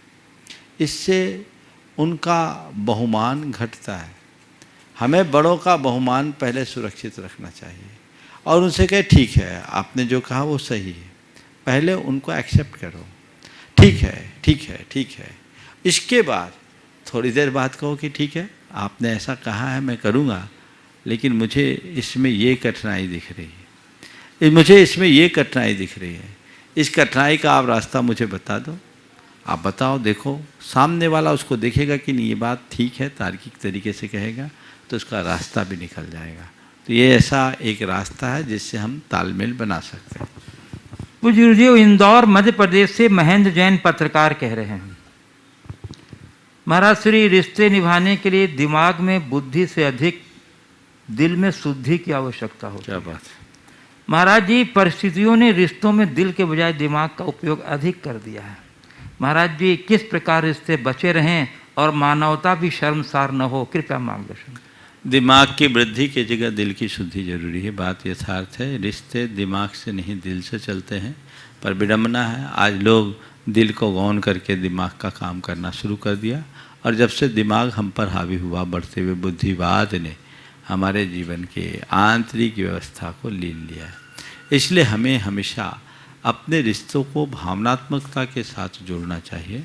इससे उनका बहुमान घटता है। हमें बड़ों का बहुमान पहले सुरक्षित रखना चाहिए और उनसे कहे ठीक है, आपने जो कहा वो सही है, पहले उनको एक्सेप्ट करो, ठीक है ठीक है ठीक है। इसके बाद थोड़ी देर बाद कहो कि ठीक है, आपने ऐसा कहा है, मैं करूँगा, लेकिन मुझे इसमें ये कठिनाई दिख रही है, मुझे इसमें ये कठिनाई दिख रही है, इस कठिनाई का आप रास्ता मुझे बता दो, आप बताओ। देखो सामने वाला उसको देखेगा कि नहीं ये बात ठीक है, तार्किक तरीके से कहेगा तो उसका रास्ता भी निकल जाएगा। तो ये ऐसा एक रास्ता है जिससे हम तालमेल बना सकते हैं। पूज्य गुरुदेव, इंदौर मध्य प्रदेश से महेंद्र जैन पत्रकार कह रहे हैं, महाराज श्री, रिश्ते निभाने के लिए दिमाग में बुद्धि से अधिक दिल में शुद्धि की आवश्यकता होती क्या है। बात है। महाराज जी, परिस्थितियों ने रिश्तों में दिल के बजाय दिमाग का उपयोग अधिक कर दिया है। महाराज जी, किस प्रकार रिश्ते बचे रहें और मानवता भी शर्मसार न हो, कृपया मार्गदर्शन। दिमाग की वृद्धि की जगह दिल की शुद्धि जरूरी है, बात यथार्थ है। रिश्ते दिमाग से नहीं दिल से चलते हैं, पर विडम्बना है आज लोग दिल को गौन करके दिमाग का काम करना शुरू कर दिया, और जब से दिमाग हम पर हावी हुआ, बढ़ते हुए बुद्धिवाद ने हमारे जीवन के आंतरिक व्यवस्था को लीन लिया है। इसलिए हमें हमेशा अपने रिश्तों को भावनात्मकता के साथ जोड़ना चाहिए।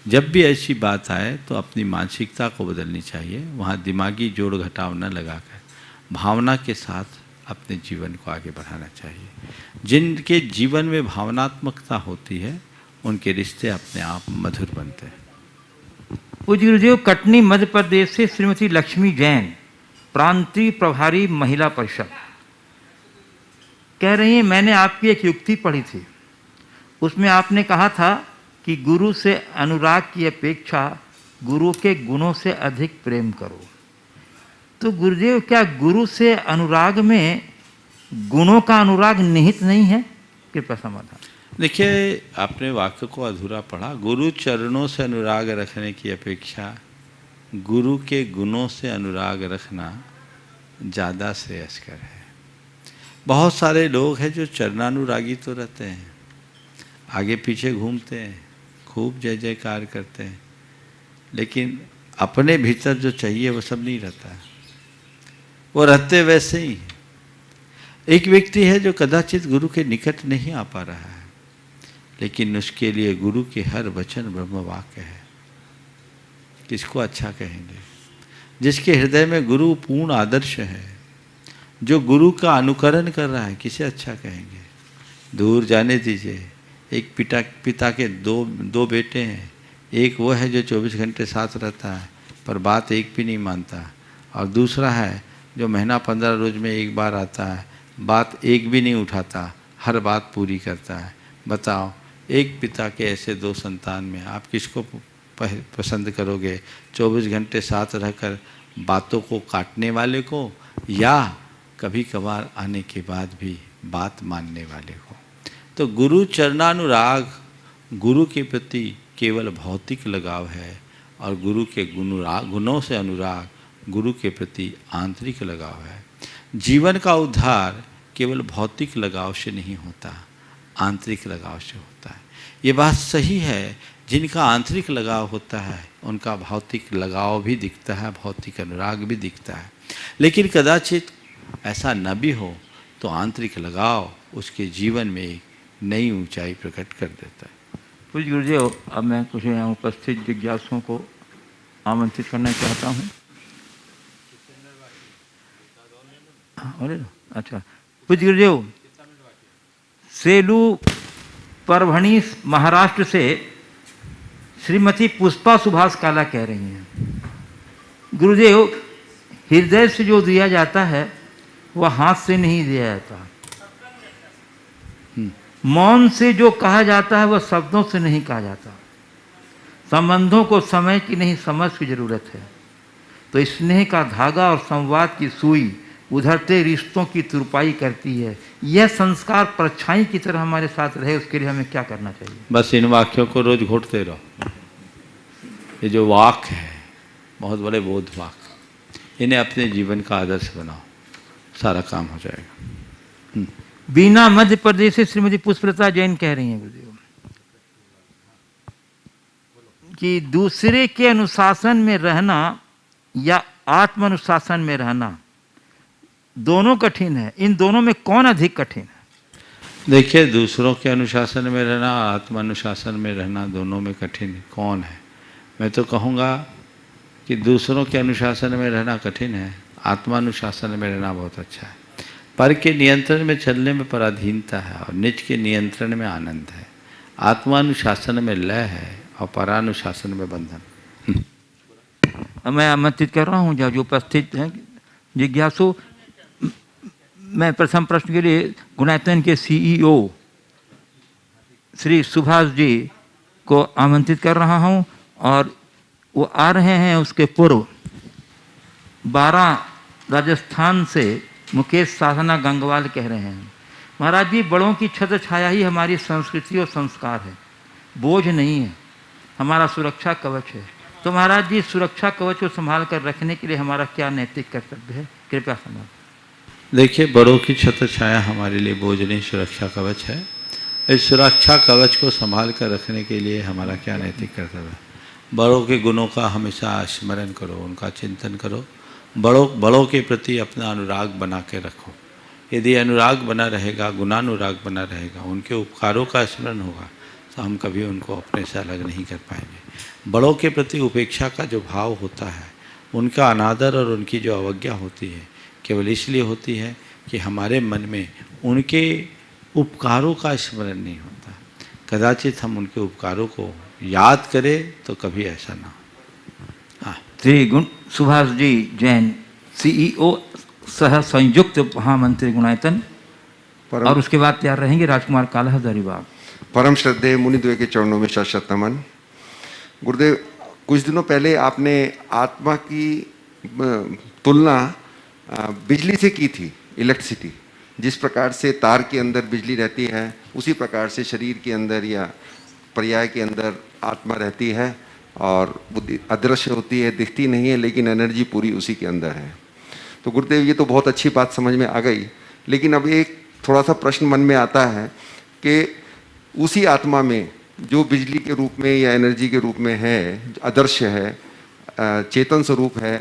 जब भी ऐसी बात आए तो अपनी मानसिकता को बदलनी चाहिए, वहाँ दिमागी जोड़ घटाव न लगाकर भावना के साथ अपने जीवन को आगे बढ़ाना चाहिए। जिनके जीवन में भावनात्मकता होती है उनके रिश्ते अपने आप मधुर बनते हैं। पूज्य गुरुदेव, कटनी मध्य प्रदेश से श्रीमती लक्ष्मी जैन, प्रांतीय प्रभारी महिला परिषद, कह रही हैं, मैंने आपकी एक युक्ति पढ़ी थी, उसमें आपने कहा था कि गुरु से अनुराग की अपेक्षा गुरु के गुणों से अधिक प्रेम करो। तो गुरुदेव, क्या गुरु से अनुराग में गुणों का अनुराग निहित नहीं है? कृपया समाधान। देखिए, आपने वाक्य को अधूरा पढ़ा। गुरु चरणों से अनुराग रखने की अपेक्षा गुरु के गुणों से अनुराग रखना ज़्यादा श्रेयस्कर है। बहुत सारे लोग हैं जो चरणानुरागी तो रहते हैं, आगे पीछे घूमते हैं, खूब जय जयकार करते हैं, लेकिन अपने भीतर जो चाहिए वो सब नहीं रहता है, वो रहते वैसे ही हैं। एक व्यक्ति है जो कदाचित गुरु के निकट नहीं आ पा रहा है, लेकिन उसके लिए गुरु के हर वचन ब्रह्म वाक्य है। किसको अच्छा कहेंगे? जिसके हृदय में गुरु पूर्ण आदर्श है, जो गुरु का अनुकरण कर रहा है, किसे अच्छा कहेंगे? दूर जाने दीजिए। एक पिता के दो बेटे हैं, एक वो है जो 24 घंटे साथ रहता है पर बात एक भी नहीं मानता, और दूसरा है जो महीना 15 रोज में एक बार आता है, बात एक भी नहीं उठाता, हर बात पूरी करता है। बताओ, एक पिता के ऐसे दो संतान में आप किसको पसंद करोगे? 24 घंटे साथ रहकर बातों को काटने वाले को, या कभी कभार आने के बाद भी बात मानने वाले को? तो गुरु चरणानुराग गुरु के प्रति केवल भौतिक लगाव है, और गुरु के गुणों से अनुराग गुरु के प्रति आंतरिक लगाव है। जीवन का उद्धार केवल भौतिक लगाव से नहीं होता, आंतरिक लगाव से होता है। ये बात सही है, जिनका आंतरिक लगाव होता है उनका भौतिक लगाव भी दिखता है, भौतिक अनुराग भी दिखता है। लेकिन कदाचित ऐसा न भी हो तो आंतरिक लगाव उसके जीवन में एक नई ऊंचाई प्रकट कर देता है। पूज्य गुरुदेव, अब मैं कुछ यहाँ उपस्थित जिज्ञासुओं को आमंत्रित करना चाहता हूँ। अच्छा, पूज्य गुरुदेव, सेलू परभणी महाराष्ट्र से श्रीमती पुष्पा सुभाष काला कह रही हैं, गुरुदेव, हृदय से जो दिया जाता है वह हाथ से नहीं दिया जाता, मौन से जो कहा जाता है वह शब्दों से नहीं कहा जाता। संबंधों को समय की नहीं समझ की जरूरत है। तो स्नेह का धागा और संवाद की सुई उधरते रिश्तों की तुरपाई करती है। यह संस्कार परछाई की तरह हमारे साथ रहे, उसके लिए हमें क्या करना चाहिए? बस इन वाक्यों को रोज घोटते रहो। ये जो वाक्य है बहुत बड़े बोध वाक्य, इन्हें अपने जीवन का आदर्श बनाओ, सारा काम हो जाएगा। बीना मध्य प्रदेश से श्रीमती पुष्पलता जैन कह रही हैं, गुरुदेव, कि दूसरे के अनुशासन में रहना या आत्म अनुशासन में रहना दोनों कठिन है। इन दोनों में कौन अधिक कठिन है? देखिए, दूसरों के अनुशासन में रहना, आत्म अनुशासन में रहना, दोनों में कठिन कौन है? मैं तो कहूँगा कि दूसरों के अनुशासन में रहना कठिन है, आत्मानुशासन में रहना बहुत अच्छा है। पर के नियंत्रण में चलने में पराधीनता है और निज के नियंत्रण में आनंद है। आत्मानुशासन में लय है और परानुशासन में बंधन। मैं आमंत्रित कर रहा हूँ जो उपस्थित हैं जिज्ञासु। मैं प्रथम प्रश्न के लिए गुणायतन के CEO श्री सुभाष जी को आमंत्रित कर रहा हूँ, और वो आ रहे हैं उसके पूर्व 12 राजस्थान से मुकेश साधना गंगवाल कह रहे हैं, महाराज जी बड़ों की छत्र छाया ही हमारी संस्कृति और संस्कार है, बोझ नहीं है, हमारा सुरक्षा कवच है। तो महाराज जी सुरक्षा कवच को संभाल कर रखने के लिए हमारा क्या नैतिक कर्तव्य है, कृपया संभाल। देखिए, बड़ों की छत्र छाया हमारे लिए बोझ नहीं, सुरक्षा कवच है। इस सुरक्षा कवच को संभाल कर रखने के लिए हमारा क्या नैतिक कर्तव्य है? बड़ों के गुणों का हमेशा स्मरण करो, उनका चिंतन करो, बड़ों के प्रति अपना अनुराग बना के रखो। यदि अनुराग बना रहेगा, गुणानुराग बना रहेगा, उनके उपकारों का स्मरण होगा, तो हम कभी उनको अपने से अलग नहीं कर पाएंगे। बड़ों के प्रति उपेक्षा का जो भाव होता है, उनका अनादर और उनकी जो अवज्ञा होती है, केवल इसलिए होती है कि हमारे मन में उनके उपकारों का स्मरण नहीं होता। कदाचित हम उनके उपकारों को याद करें तो कभी ऐसा ना हो। हाँ, श्री गुण सुभाष जी जैन, CEO सह संयुक्त महामंत्री गुणायतन, और उसके बाद तैयार रहेंगे राजकुमार काला हजारीबाग। परम श्रद्धेय मुनिद्वय के चरणों में शत नमन। गुरुदेव, कुछ दिनों पहले आपने आत्मा की तुलना बिजली से की थी, इलेक्ट्रिसिटी। जिस प्रकार से तार के अंदर बिजली रहती है, उसी प्रकार से शरीर के अंदर या पर्याय के अंदर आत्मा रहती है और बुद्धि अदृश्य होती है, दिखती नहीं है, लेकिन एनर्जी पूरी उसी के अंदर है। तो गुरुदेव, ये तो बहुत अच्छी बात समझ में आ गई, लेकिन अब एक थोड़ा सा प्रश्न मन में आता है कि उसी आत्मा में जो बिजली के रूप में या एनर्जी के रूप में है, अदृश्य है, चेतन स्वरूप है,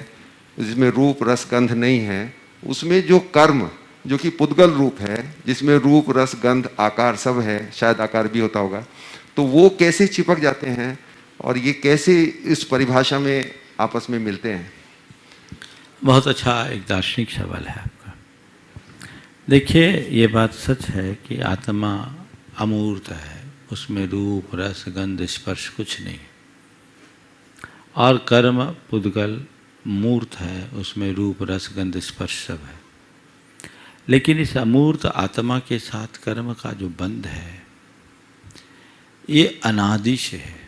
जिसमें रूप रस गंध नहीं है, उसमें जो कर्म जो कि पुद्गल रूप है, जिसमें रूप रस गंध आकार सब है, शायद आकार भी होता होगा, तो वो कैसे चिपक जाते हैं और ये कैसे इस परिभाषा में आपस में मिलते हैं? बहुत अच्छा एक दार्शनिक सवाल है आपका। देखिए, ये बात सच है कि आत्मा अमूर्त है, उसमें रूप रस गंध स्पर्श कुछ नहीं, और कर्म पुद्गल मूर्त है, उसमें रूप रस गंध स्पर्श सब है। लेकिन इस अमूर्त आत्मा के साथ कर्म का जो बंध है, ये अनादि से है।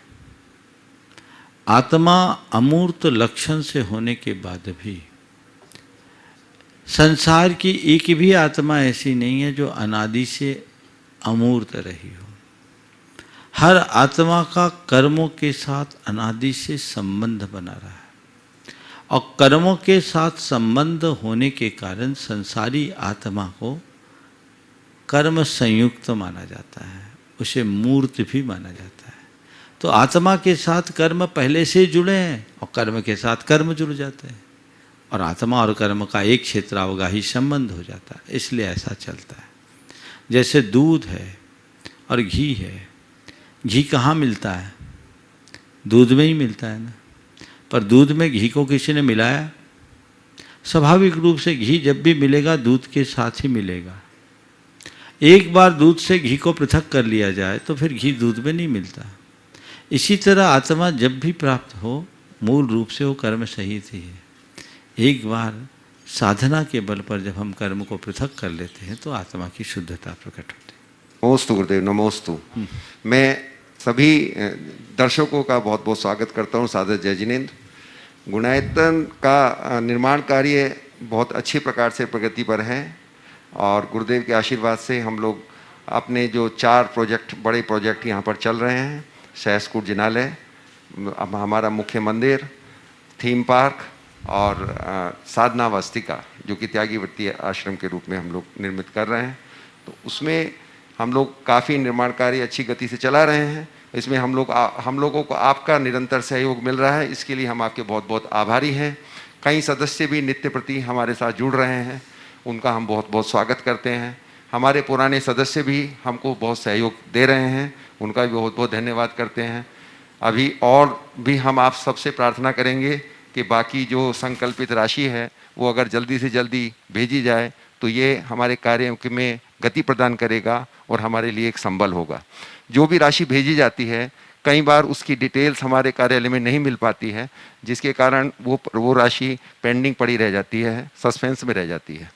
आत्मा अमूर्त लक्षण से होने के बाद भी संसार की एक भी आत्मा ऐसी नहीं है जो अनादि से अमूर्त रही हो। हर आत्मा का कर्मों के साथ अनादि से संबंध बना रहा है, और कर्मों के साथ संबंध होने के कारण संसारी आत्मा को कर्म संयुक्त माना जाता है, उसे मूर्त भी माना जाता है। तो आत्मा के साथ कर्म पहले से जुड़े हैं और कर्म के साथ कर्म जुड़ जाते हैं, और आत्मा और कर्म का एक क्षेत्रावगाही संबंध हो जाता है। इसलिए ऐसा चलता है। जैसे दूध है और घी है, घी कहाँ मिलता है? दूध में ही मिलता है ना। पर दूध में घी को किसी ने मिलाया? स्वाभाविक रूप से घी जब भी मिलेगा दूध के साथ ही मिलेगा। एक बार दूध से घी को पृथक कर लिया जाए तो फिर घी दूध में नहीं मिलता। इसी तरह आत्मा जब भी प्राप्त हो, मूल रूप से वो कर्म सहित ही है। एक बार साधना के बल पर जब हम कर्म को पृथक कर लेते हैं तो आत्मा की शुद्धता प्रकट होती है। नमोस्तु गुरुदेव, नमोस्तु। मैं सभी दर्शकों का बहुत बहुत स्वागत करता हूँ। सादर जय जिनेंद्र। गुणायतन का निर्माण कार्य बहुत अच्छे प्रकार से प्रगति पर है, और गुरुदेव के आशीर्वाद से हम लोग अपने जो 4 प्रोजेक्ट, बड़े प्रोजेक्ट यहाँ पर चल रहे हैं, सहसकूट जिनालय, हमारा मुख्य मंदिर, थीम पार्क और साधना वास्तिका, जो कि त्यागी वृत्ति आश्रम के रूप में हम लोग निर्मित कर रहे हैं। तो उसमें हम लोग काफ़ी निर्माण कार्य अच्छी गति से चला रहे हैं। इसमें हम लोगों को आपका निरंतर सहयोग मिल रहा है, इसके लिए हम आपके बहुत बहुत आभारी हैं। कई सदस्य भी नित्य प्रति हमारे साथ जुड़ रहे हैं, उनका हम बहुत बहुत स्वागत करते हैं। हमारे पुराने सदस्य भी हमको बहुत सहयोग दे रहे हैं, उनका भी बहुत बहुत धन्यवाद करते हैं। अभी और भी हम आप सबसे प्रार्थना करेंगे कि बाकी जो संकल्पित राशि है वो अगर जल्दी से जल्दी भेजी जाए तो ये हमारे कार्य में गति प्रदान करेगा और हमारे लिए एक संबल होगा। जो भी राशि भेजी जाती है, कई बार उसकी डिटेल्स हमारे कार्यालय में नहीं मिल पाती है, जिसके कारण वो राशि पेंडिंग पड़ी रह जाती है, सस्पेंस में रह जाती है।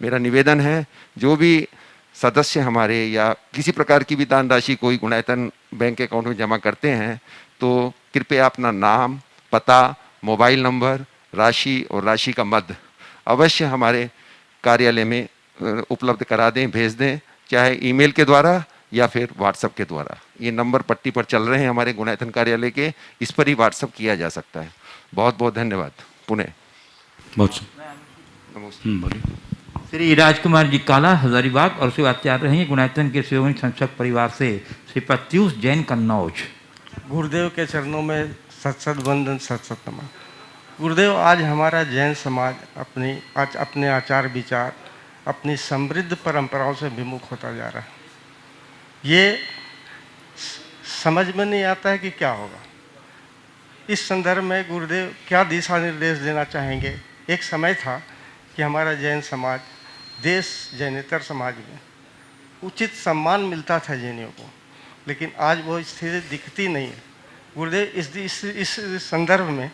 मेरा निवेदन है, जो भी सदस्य हमारे या किसी प्रकार की भी दान राशि कोई गुणायतन बैंक अकाउंट में जमा करते हैं, तो कृपया अपना नाम, पता, मोबाइल नंबर, राशि और राशि का मद अवश्य हमारे कार्यालय में उपलब्ध करा दें, भेज दें, चाहे ईमेल के द्वारा या फिर व्हाट्सएप के द्वारा। ये नंबर पट्टी पर चल रहे हैं हमारे गुणायतन कार्यालय के, इस पर ही व्हाट्सएप किया जा सकता है। बहुत बहुत धन्यवाद। पुणे बहुत नमस्ते। बोलिए। श्री राजकुमार जी काला हजारीबाग और सेवाचार्य रहेंगे गुणायतन के शिरोमणि संरक्षक परिवार से श्री प्रत्यूष जैन कन्नौज। गुरुदेव के चरणों में सत वंदन, सत नमन। गुरुदेव, आज हमारा जैन समाज अपने आचार विचार, अपनी समृद्ध परंपराओं से विमुख होता जा रहा है। ये समझ में नहीं आता है कि क्या होगा। इस संदर्भ में गुरुदेव क्या दिशा निर्देश देना चाहेंगे? एक समय था कि हमारा जैन समाज देश जैनेतर समाज में उचित सम्मान मिलता था जैनियों को, लेकिन आज वो स्थिति दिखती नहीं है। गुरुदेव, इस संदर्भ में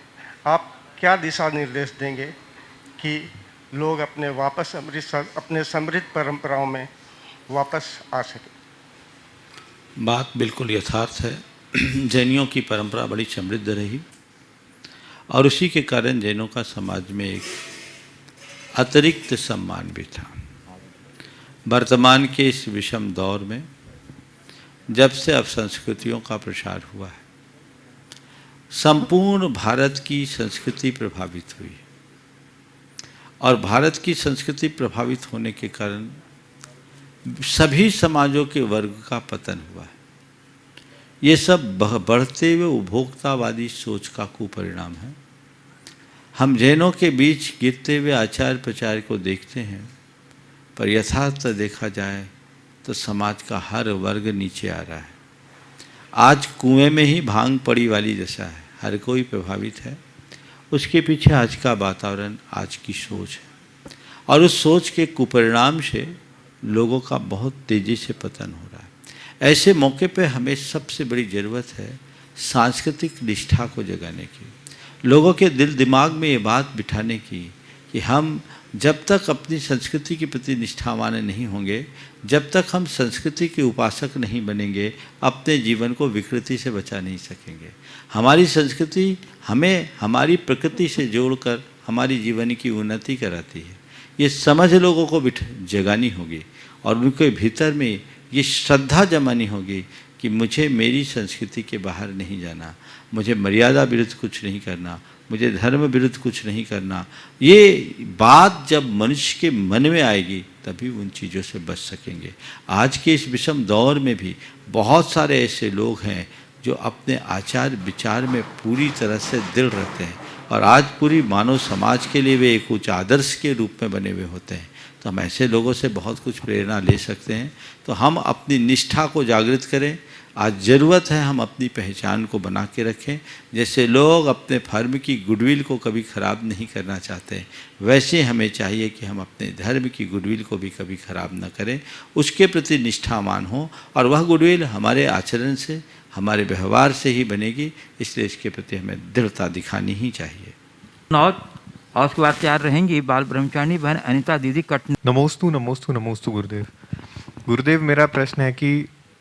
आप क्या दिशा निर्देश देंगे कि लोग अपने समृद्ध परंपराओं में वापस आ सकें? बात बिल्कुल यथार्थ है। जैनियों की परंपरा बड़ी समृद्ध रही और उसी के कारण जैनों का समाज में एक अतिरिक्त सम्मान भी था। वर्तमान के इस विषम दौर में जब से अब संस्कृतियों का प्रसार हुआ है, संपूर्ण भारत की संस्कृति प्रभावित हुई और भारत की संस्कृति प्रभावित होने के कारण सभी समाजों के वर्ग का पतन हुआ है। ये सब बढ़ते हुए उपभोक्तावादी सोच का कुपरिणाम है। हम जैनों के बीच गिरते हुए आचार प्रचार को देखते हैं, पर यथार्थ देखा जाए तो समाज का हर वर्ग नीचे आ रहा है। आज कुएं में ही भांग पड़ी वाली दशा है, हर कोई प्रभावित है। उसके पीछे आज का वातावरण, आज की सोच है और उस सोच के कुपरिणाम से लोगों का बहुत तेज़ी से पतन हो रहा है। ऐसे मौके पे हमें सबसे बड़ी ज़रूरत है सांस्कृतिक निष्ठा को जगाने की, लोगों के दिल दिमाग में ये बात बिठाने की कि हम जब तक अपनी संस्कृति के प्रति निष्ठावान नहीं होंगे, जब तक हम संस्कृति के उपासक नहीं बनेंगे, अपने जीवन को विकृति से बचा नहीं सकेंगे। हमारी संस्कृति हमें हमारी प्रकृति से जोड़कर हमारी जीवन की उन्नति कराती है। ये समझ लोगों को जगानी होगी और उनके भीतर में ये श्रद्धा जमानी होगी कि मुझे मेरी संस्कृति के बाहर नहीं जाना, मुझे मर्यादा विरुद्ध कुछ नहीं करना, मुझे धर्म विरुद्ध कुछ नहीं करना। ये बात जब मनुष्य के मन में आएगी तभी उन चीज़ों से बच सकेंगे। आज के इस विषम दौर में भी बहुत सारे ऐसे लोग हैं जो अपने आचार विचार में पूरी तरह से दृढ़ रहते हैं और आज पूरी मानव समाज के लिए वे एक उच्च आदर्श के रूप में बने हुए होते हैं। तो हम ऐसे लोगों से बहुत कुछ प्रेरणा ले सकते हैं। तो हम अपनी निष्ठा को जागृत करें। आज ज़रूरत है हम अपनी पहचान को बना के रखें। जैसे लोग अपने फर्म की गुडविल को कभी ख़राब नहीं करना चाहते, वैसे हमें चाहिए कि हम अपने धर्म की गुडविल को भी कभी ख़राब न करें, उसके प्रति निष्ठावान हों और वह गुडविल हमारे आचरण से, हमारे व्यवहार से ही बनेगी। इसलिए इसके प्रति हमें दृढ़ता दिखानी ही चाहिए। और उसके बाद तैयार रहेंगी बाल ब्रह्मचारिणी बहन अनिता दीदी कटनी। नमोस्तु नमोस्तु नमोस्तु गुरुदेव। गुरुदेव, मेरा प्रश्न है कि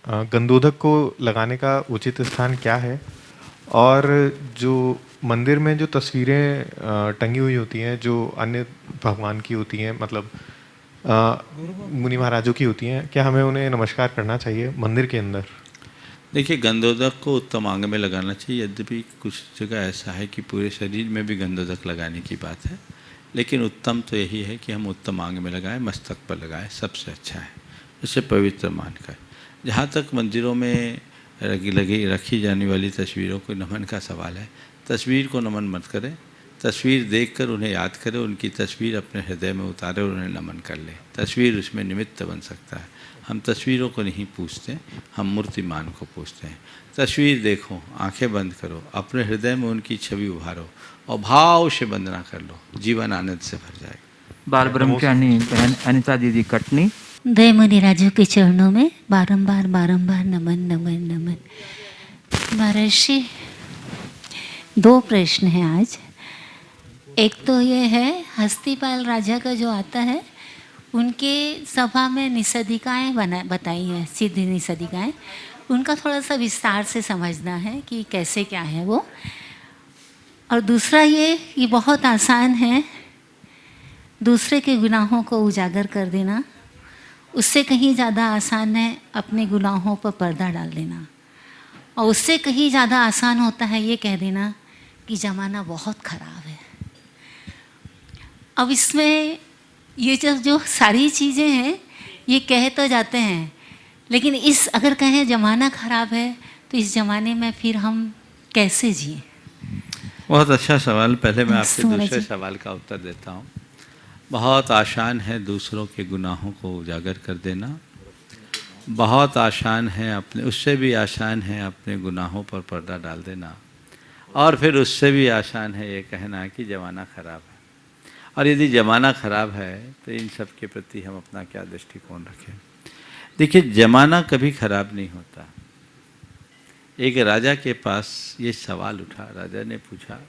गंधोदक को लगाने का उचित स्थान क्या है, और जो मंदिर में जो तस्वीरें टंगी हुई होती हैं जो अन्य भगवान की होती हैं, मतलब मुनि महाराजों की होती हैं, क्या हमें उन्हें नमस्कार करना चाहिए मंदिर के अंदर? देखिए, गंधोदक को उत्तम अंग में लगाना चाहिए। यद्यपि कुछ जगह ऐसा है कि पूरे शरीर में भी गंधोदक लगाने की बात है, लेकिन उत्तम तो यही है कि हम उत्तम अंग में लगाएं, मस्तक पर लगाएं, सबसे अच्छा है, इसे पवित्र मानकर। जहाँ तक मंदिरों में रखी जाने वाली तस्वीरों को नमन का सवाल है, तस्वीर को नमन मत करें। तस्वीर देखकर उन्हें याद करें, उनकी तस्वीर अपने हृदय में उतारें और उन्हें नमन कर लें। तस्वीर उसमें निमित्त बन सकता है। हम तस्वीरों को नहीं पूछते, हम मूर्तिमान को पूछते हैं। तस्वीर देखो, आंखें बंद करो, अपने हृदय में उनकी छवि उभारो और भाव से वंदना कर लो, जीवन आनंद से भर जाएगा। बाल ब्रह्मचारिणी बहन अनिता दीदी कटनी। दय मुनि राजों के चरणों में बारंबार बारंबार नमन नमन नमन। महर्षि, दो प्रश्न हैं आज। एक तो ये है, हस्तिपाल राजा का जो आता है, उनके सभा में निषदिकाएँ बताई हैं, सिद्ध निषदिकाएँ, उनका थोड़ा सा विस्तार से समझना है कि कैसे क्या है वो। और दूसरा ये बहुत आसान है दूसरे के गुनाहों को उजागर कर देना उससे कहीं ज़्यादा आसान है अपने गुनाहों पर पर्दा डाल देना, और उससे कहीं ज़्यादा आसान होता है ये कह देना कि ज़माना बहुत ख़राब है। अब इसमें ये जो सारी चीज़ें हैं ये कह तो जाते हैं, लेकिन इस अगर कहें ज़माना ख़राब है तो इस ज़माने में फिर हम कैसे जिए? बहुत अच्छा सवाल। पहले मैं आपके सूरज दूसरे जी। सवाल का उत्तर देता हूँ। बहुत आसान है दूसरों के गुनाहों को उजागर कर देना, बहुत आसान है अपने, उससे भी आसान है अपने गुनाहों पर पर्दा डाल देना, और फिर उससे भी आसान है ये कहना कि ज़माना ख़राब है। और यदि ज़माना ख़राब है तो इन सब के प्रति हम अपना क्या दृष्टिकोण रखें? देखिए, ज़माना कभी ख़राब नहीं होता। एक राजा के पास ये सवाल उठा, राजा ने पूछा,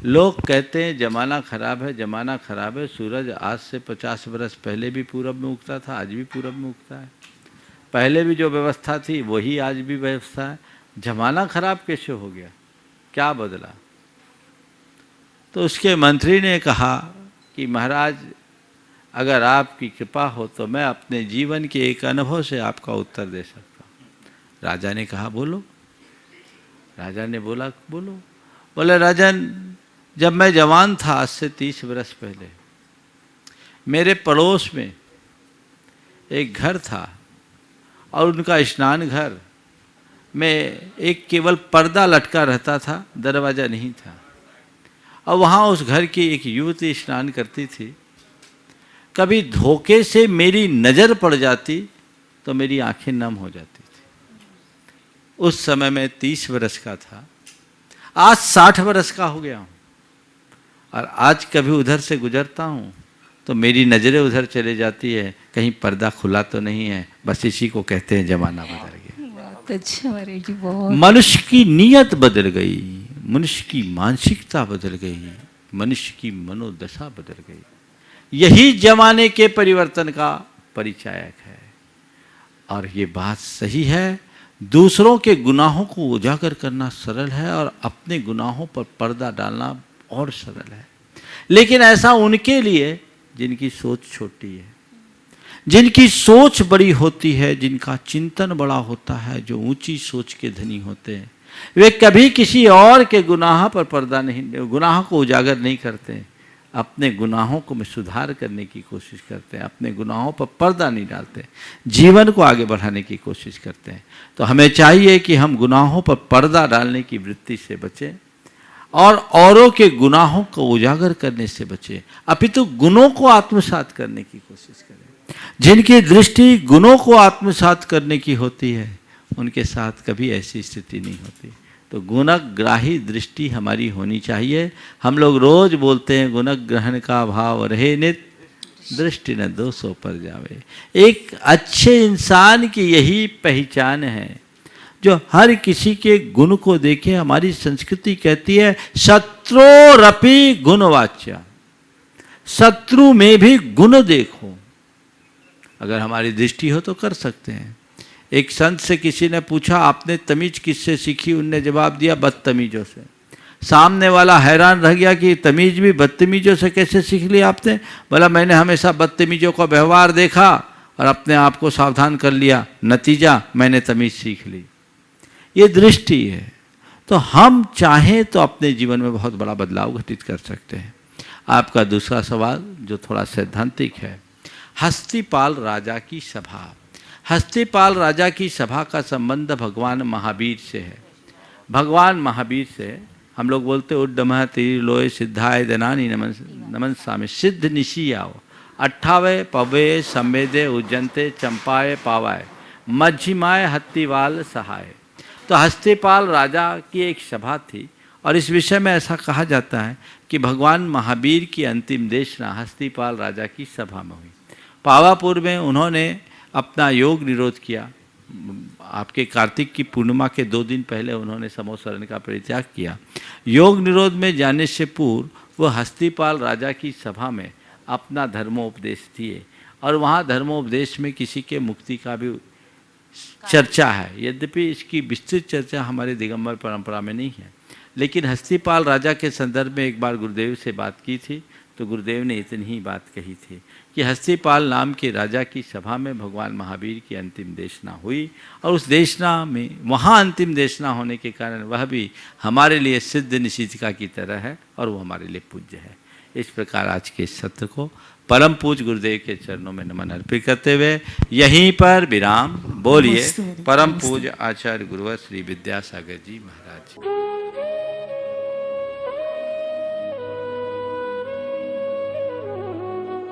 लोग कहते हैं ज़माना ख़राब है, ज़माना ख़राब है, सूरज आज से 50 बरस पहले भी पूरब में उगता था, आज भी पूरब में उगता है, पहले भी जो व्यवस्था थी वही आज भी व्यवस्था है, ज़माना ख़राब कैसे हो गया, क्या बदला? तो उसके मंत्री ने कहा कि महाराज, अगर आपकी कृपा हो तो मैं अपने जीवन के एक अनुभव से आपका उत्तर दे सकता हूँ। राजा ने कहा बोलो। राजा ने बोला बोलो। बोले राजन, जब मैं जवान था आज से 30 बरस पहले, मेरे पड़ोस में एक घर था और उनका स्नान घर में एक केवल पर्दा लटका रहता था, दरवाज़ा नहीं था, और वहाँ उस घर की एक युवती स्नान करती थी। कभी धोखे से मेरी नज़र पड़ जाती तो मेरी आंखें नम हो जाती थी। उस समय मैं 30 बरस का था, आज 60 बरस का हो गया हूँ, और आज कभी उधर से गुजरता हूँ तो मेरी नज़रें उधर चले जाती है, कहीं पर्दा खुला तो नहीं है। बस इसी को कहते हैं ज़माना बदल गया। बहुत अच्छा महाराज जी, बहुत। मनुष्य की नीयत बदल गई, मनुष्य की मानसिकता बदल गई, मनुष्य की मनोदशा बदल गई। यही जमाने के परिवर्तन का परिचायक है। और ये बात सही है, दूसरों के गुनाहों को उजागर करना सरल है और अपने गुनाहों पर पर्दा डालना और सरल है। लेकिन ऐसा उनके लिए जिनकी सोच छोटी है, जिनकी सोच बड़ी होती है, जिनका चिंतन बड़ा होता है, जो ऊंची सोच के धनी होते हैं, वे कभी किसी और के गुनाह पर पर्दा नहीं, गुनाह को उजागर नहीं करते, अपने गुनाहों को में सुधार करने की कोशिश करते हैं, अपने गुनाहों पर पर्दा नहीं डालते, जीवन को आगे बढ़ाने की कोशिश करते हैं। तो हमें चाहिए कि हम गुनाहों पर पर्दा डालने की वृत्ति से बचें और औरों के गुनाहों को उजागर करने से बचें, अपितु गुणों को आत्मसात करने की कोशिश करें। जिनकी दृष्टि गुणों को आत्मसात करने की होती है, उनके साथ कभी ऐसी स्थिति नहीं होती। तो गुणग्राही दृष्टि हमारी होनी चाहिए। हम लोग रोज बोलते हैं गुणग्रहण का भाव रहे नित, दृष्टि न दोषों पर जावे। एक अच्छे इंसान की यही पहचान है, जो हर किसी के गुण को देखे। हमारी संस्कृति कहती है शत्रुरपि गुणवाच्या, शत्रु में भी गुण देखो। अगर हमारी दृष्टि हो तो कर सकते हैं। एक संत से किसी ने पूछा, आपने तमीज किससे सीखी? उनने जवाब दिया, बदतमीजों से। सामने वाला हैरान रह गया कि तमीज भी बदतमीजों से कैसे सीख लिया आपने? बोला, मैंने हमेशा बदतमीजों का व्यवहार देखा और अपने आप को सावधान कर लिया, नतीजा मैंने तमीज सीख ली। ये दृष्टि है। तो हम चाहें तो अपने जीवन में बहुत बड़ा बदलाव घटित कर सकते हैं। आपका दूसरा सवाल जो थोड़ा सैद्धांतिक है, हस्तिपाल राजा की सभा। हस्तिपाल राजा की सभा का संबंध भगवान महावीर से है। भगवान महावीर से हम लोग बोलते उड्डमः तीर लोय सिद्धाय दनानी नमन नमन सामे, सिद्ध निशी आओ, 28 पवे संवेदे उज्जंते चंपाए पावाए, मझिमाए हत्तीवाल सहाय। तो हस्तिपाल राजा की एक सभा थी और इस विषय में ऐसा कहा जाता है कि भगवान महावीर की अंतिम देशना हस्तिपाल राजा की सभा में हुई। पावापुर में उन्होंने अपना योग निरोध किया। आपके कार्तिक की पूर्णिमा के 2 दिन पहले उन्होंने समोसरण का परित्याग किया। योग निरोध में जाने से पूर्व वह हस्तिपाल राजा की सभा में अपना धर्मोपदेश दिए और वहाँ धर्मोपदेश में किसी के मुक्ति का भी चर्चा है। यद्यपि इसकी विस्तृत चर्चा हमारे दिगंबर परंपरा में नहीं है, लेकिन हस्तिपाल राजा के संदर्भ में एक बार गुरुदेव से बात की थी तो गुरुदेव ने इतनी ही बात कही थी कि हस्तिपाल नाम के राजा की सभा में भगवान महावीर की अंतिम देशना हुई, और उस देशना में वहाँ अंतिम देशना होने के कारण वह भी हमारे लिए सिद्ध निशिचिका की तरह है और वो हमारे लिए पूज्य है। इस प्रकार आज के इस सत्र को परम पूज्य गुरुदेव के चरणों में नमन अर्पित करते हुए यहीं पर विराम। बोलिए परम पूज्य आचार्य गुरुवर श्री विद्यासागर जी महाराज।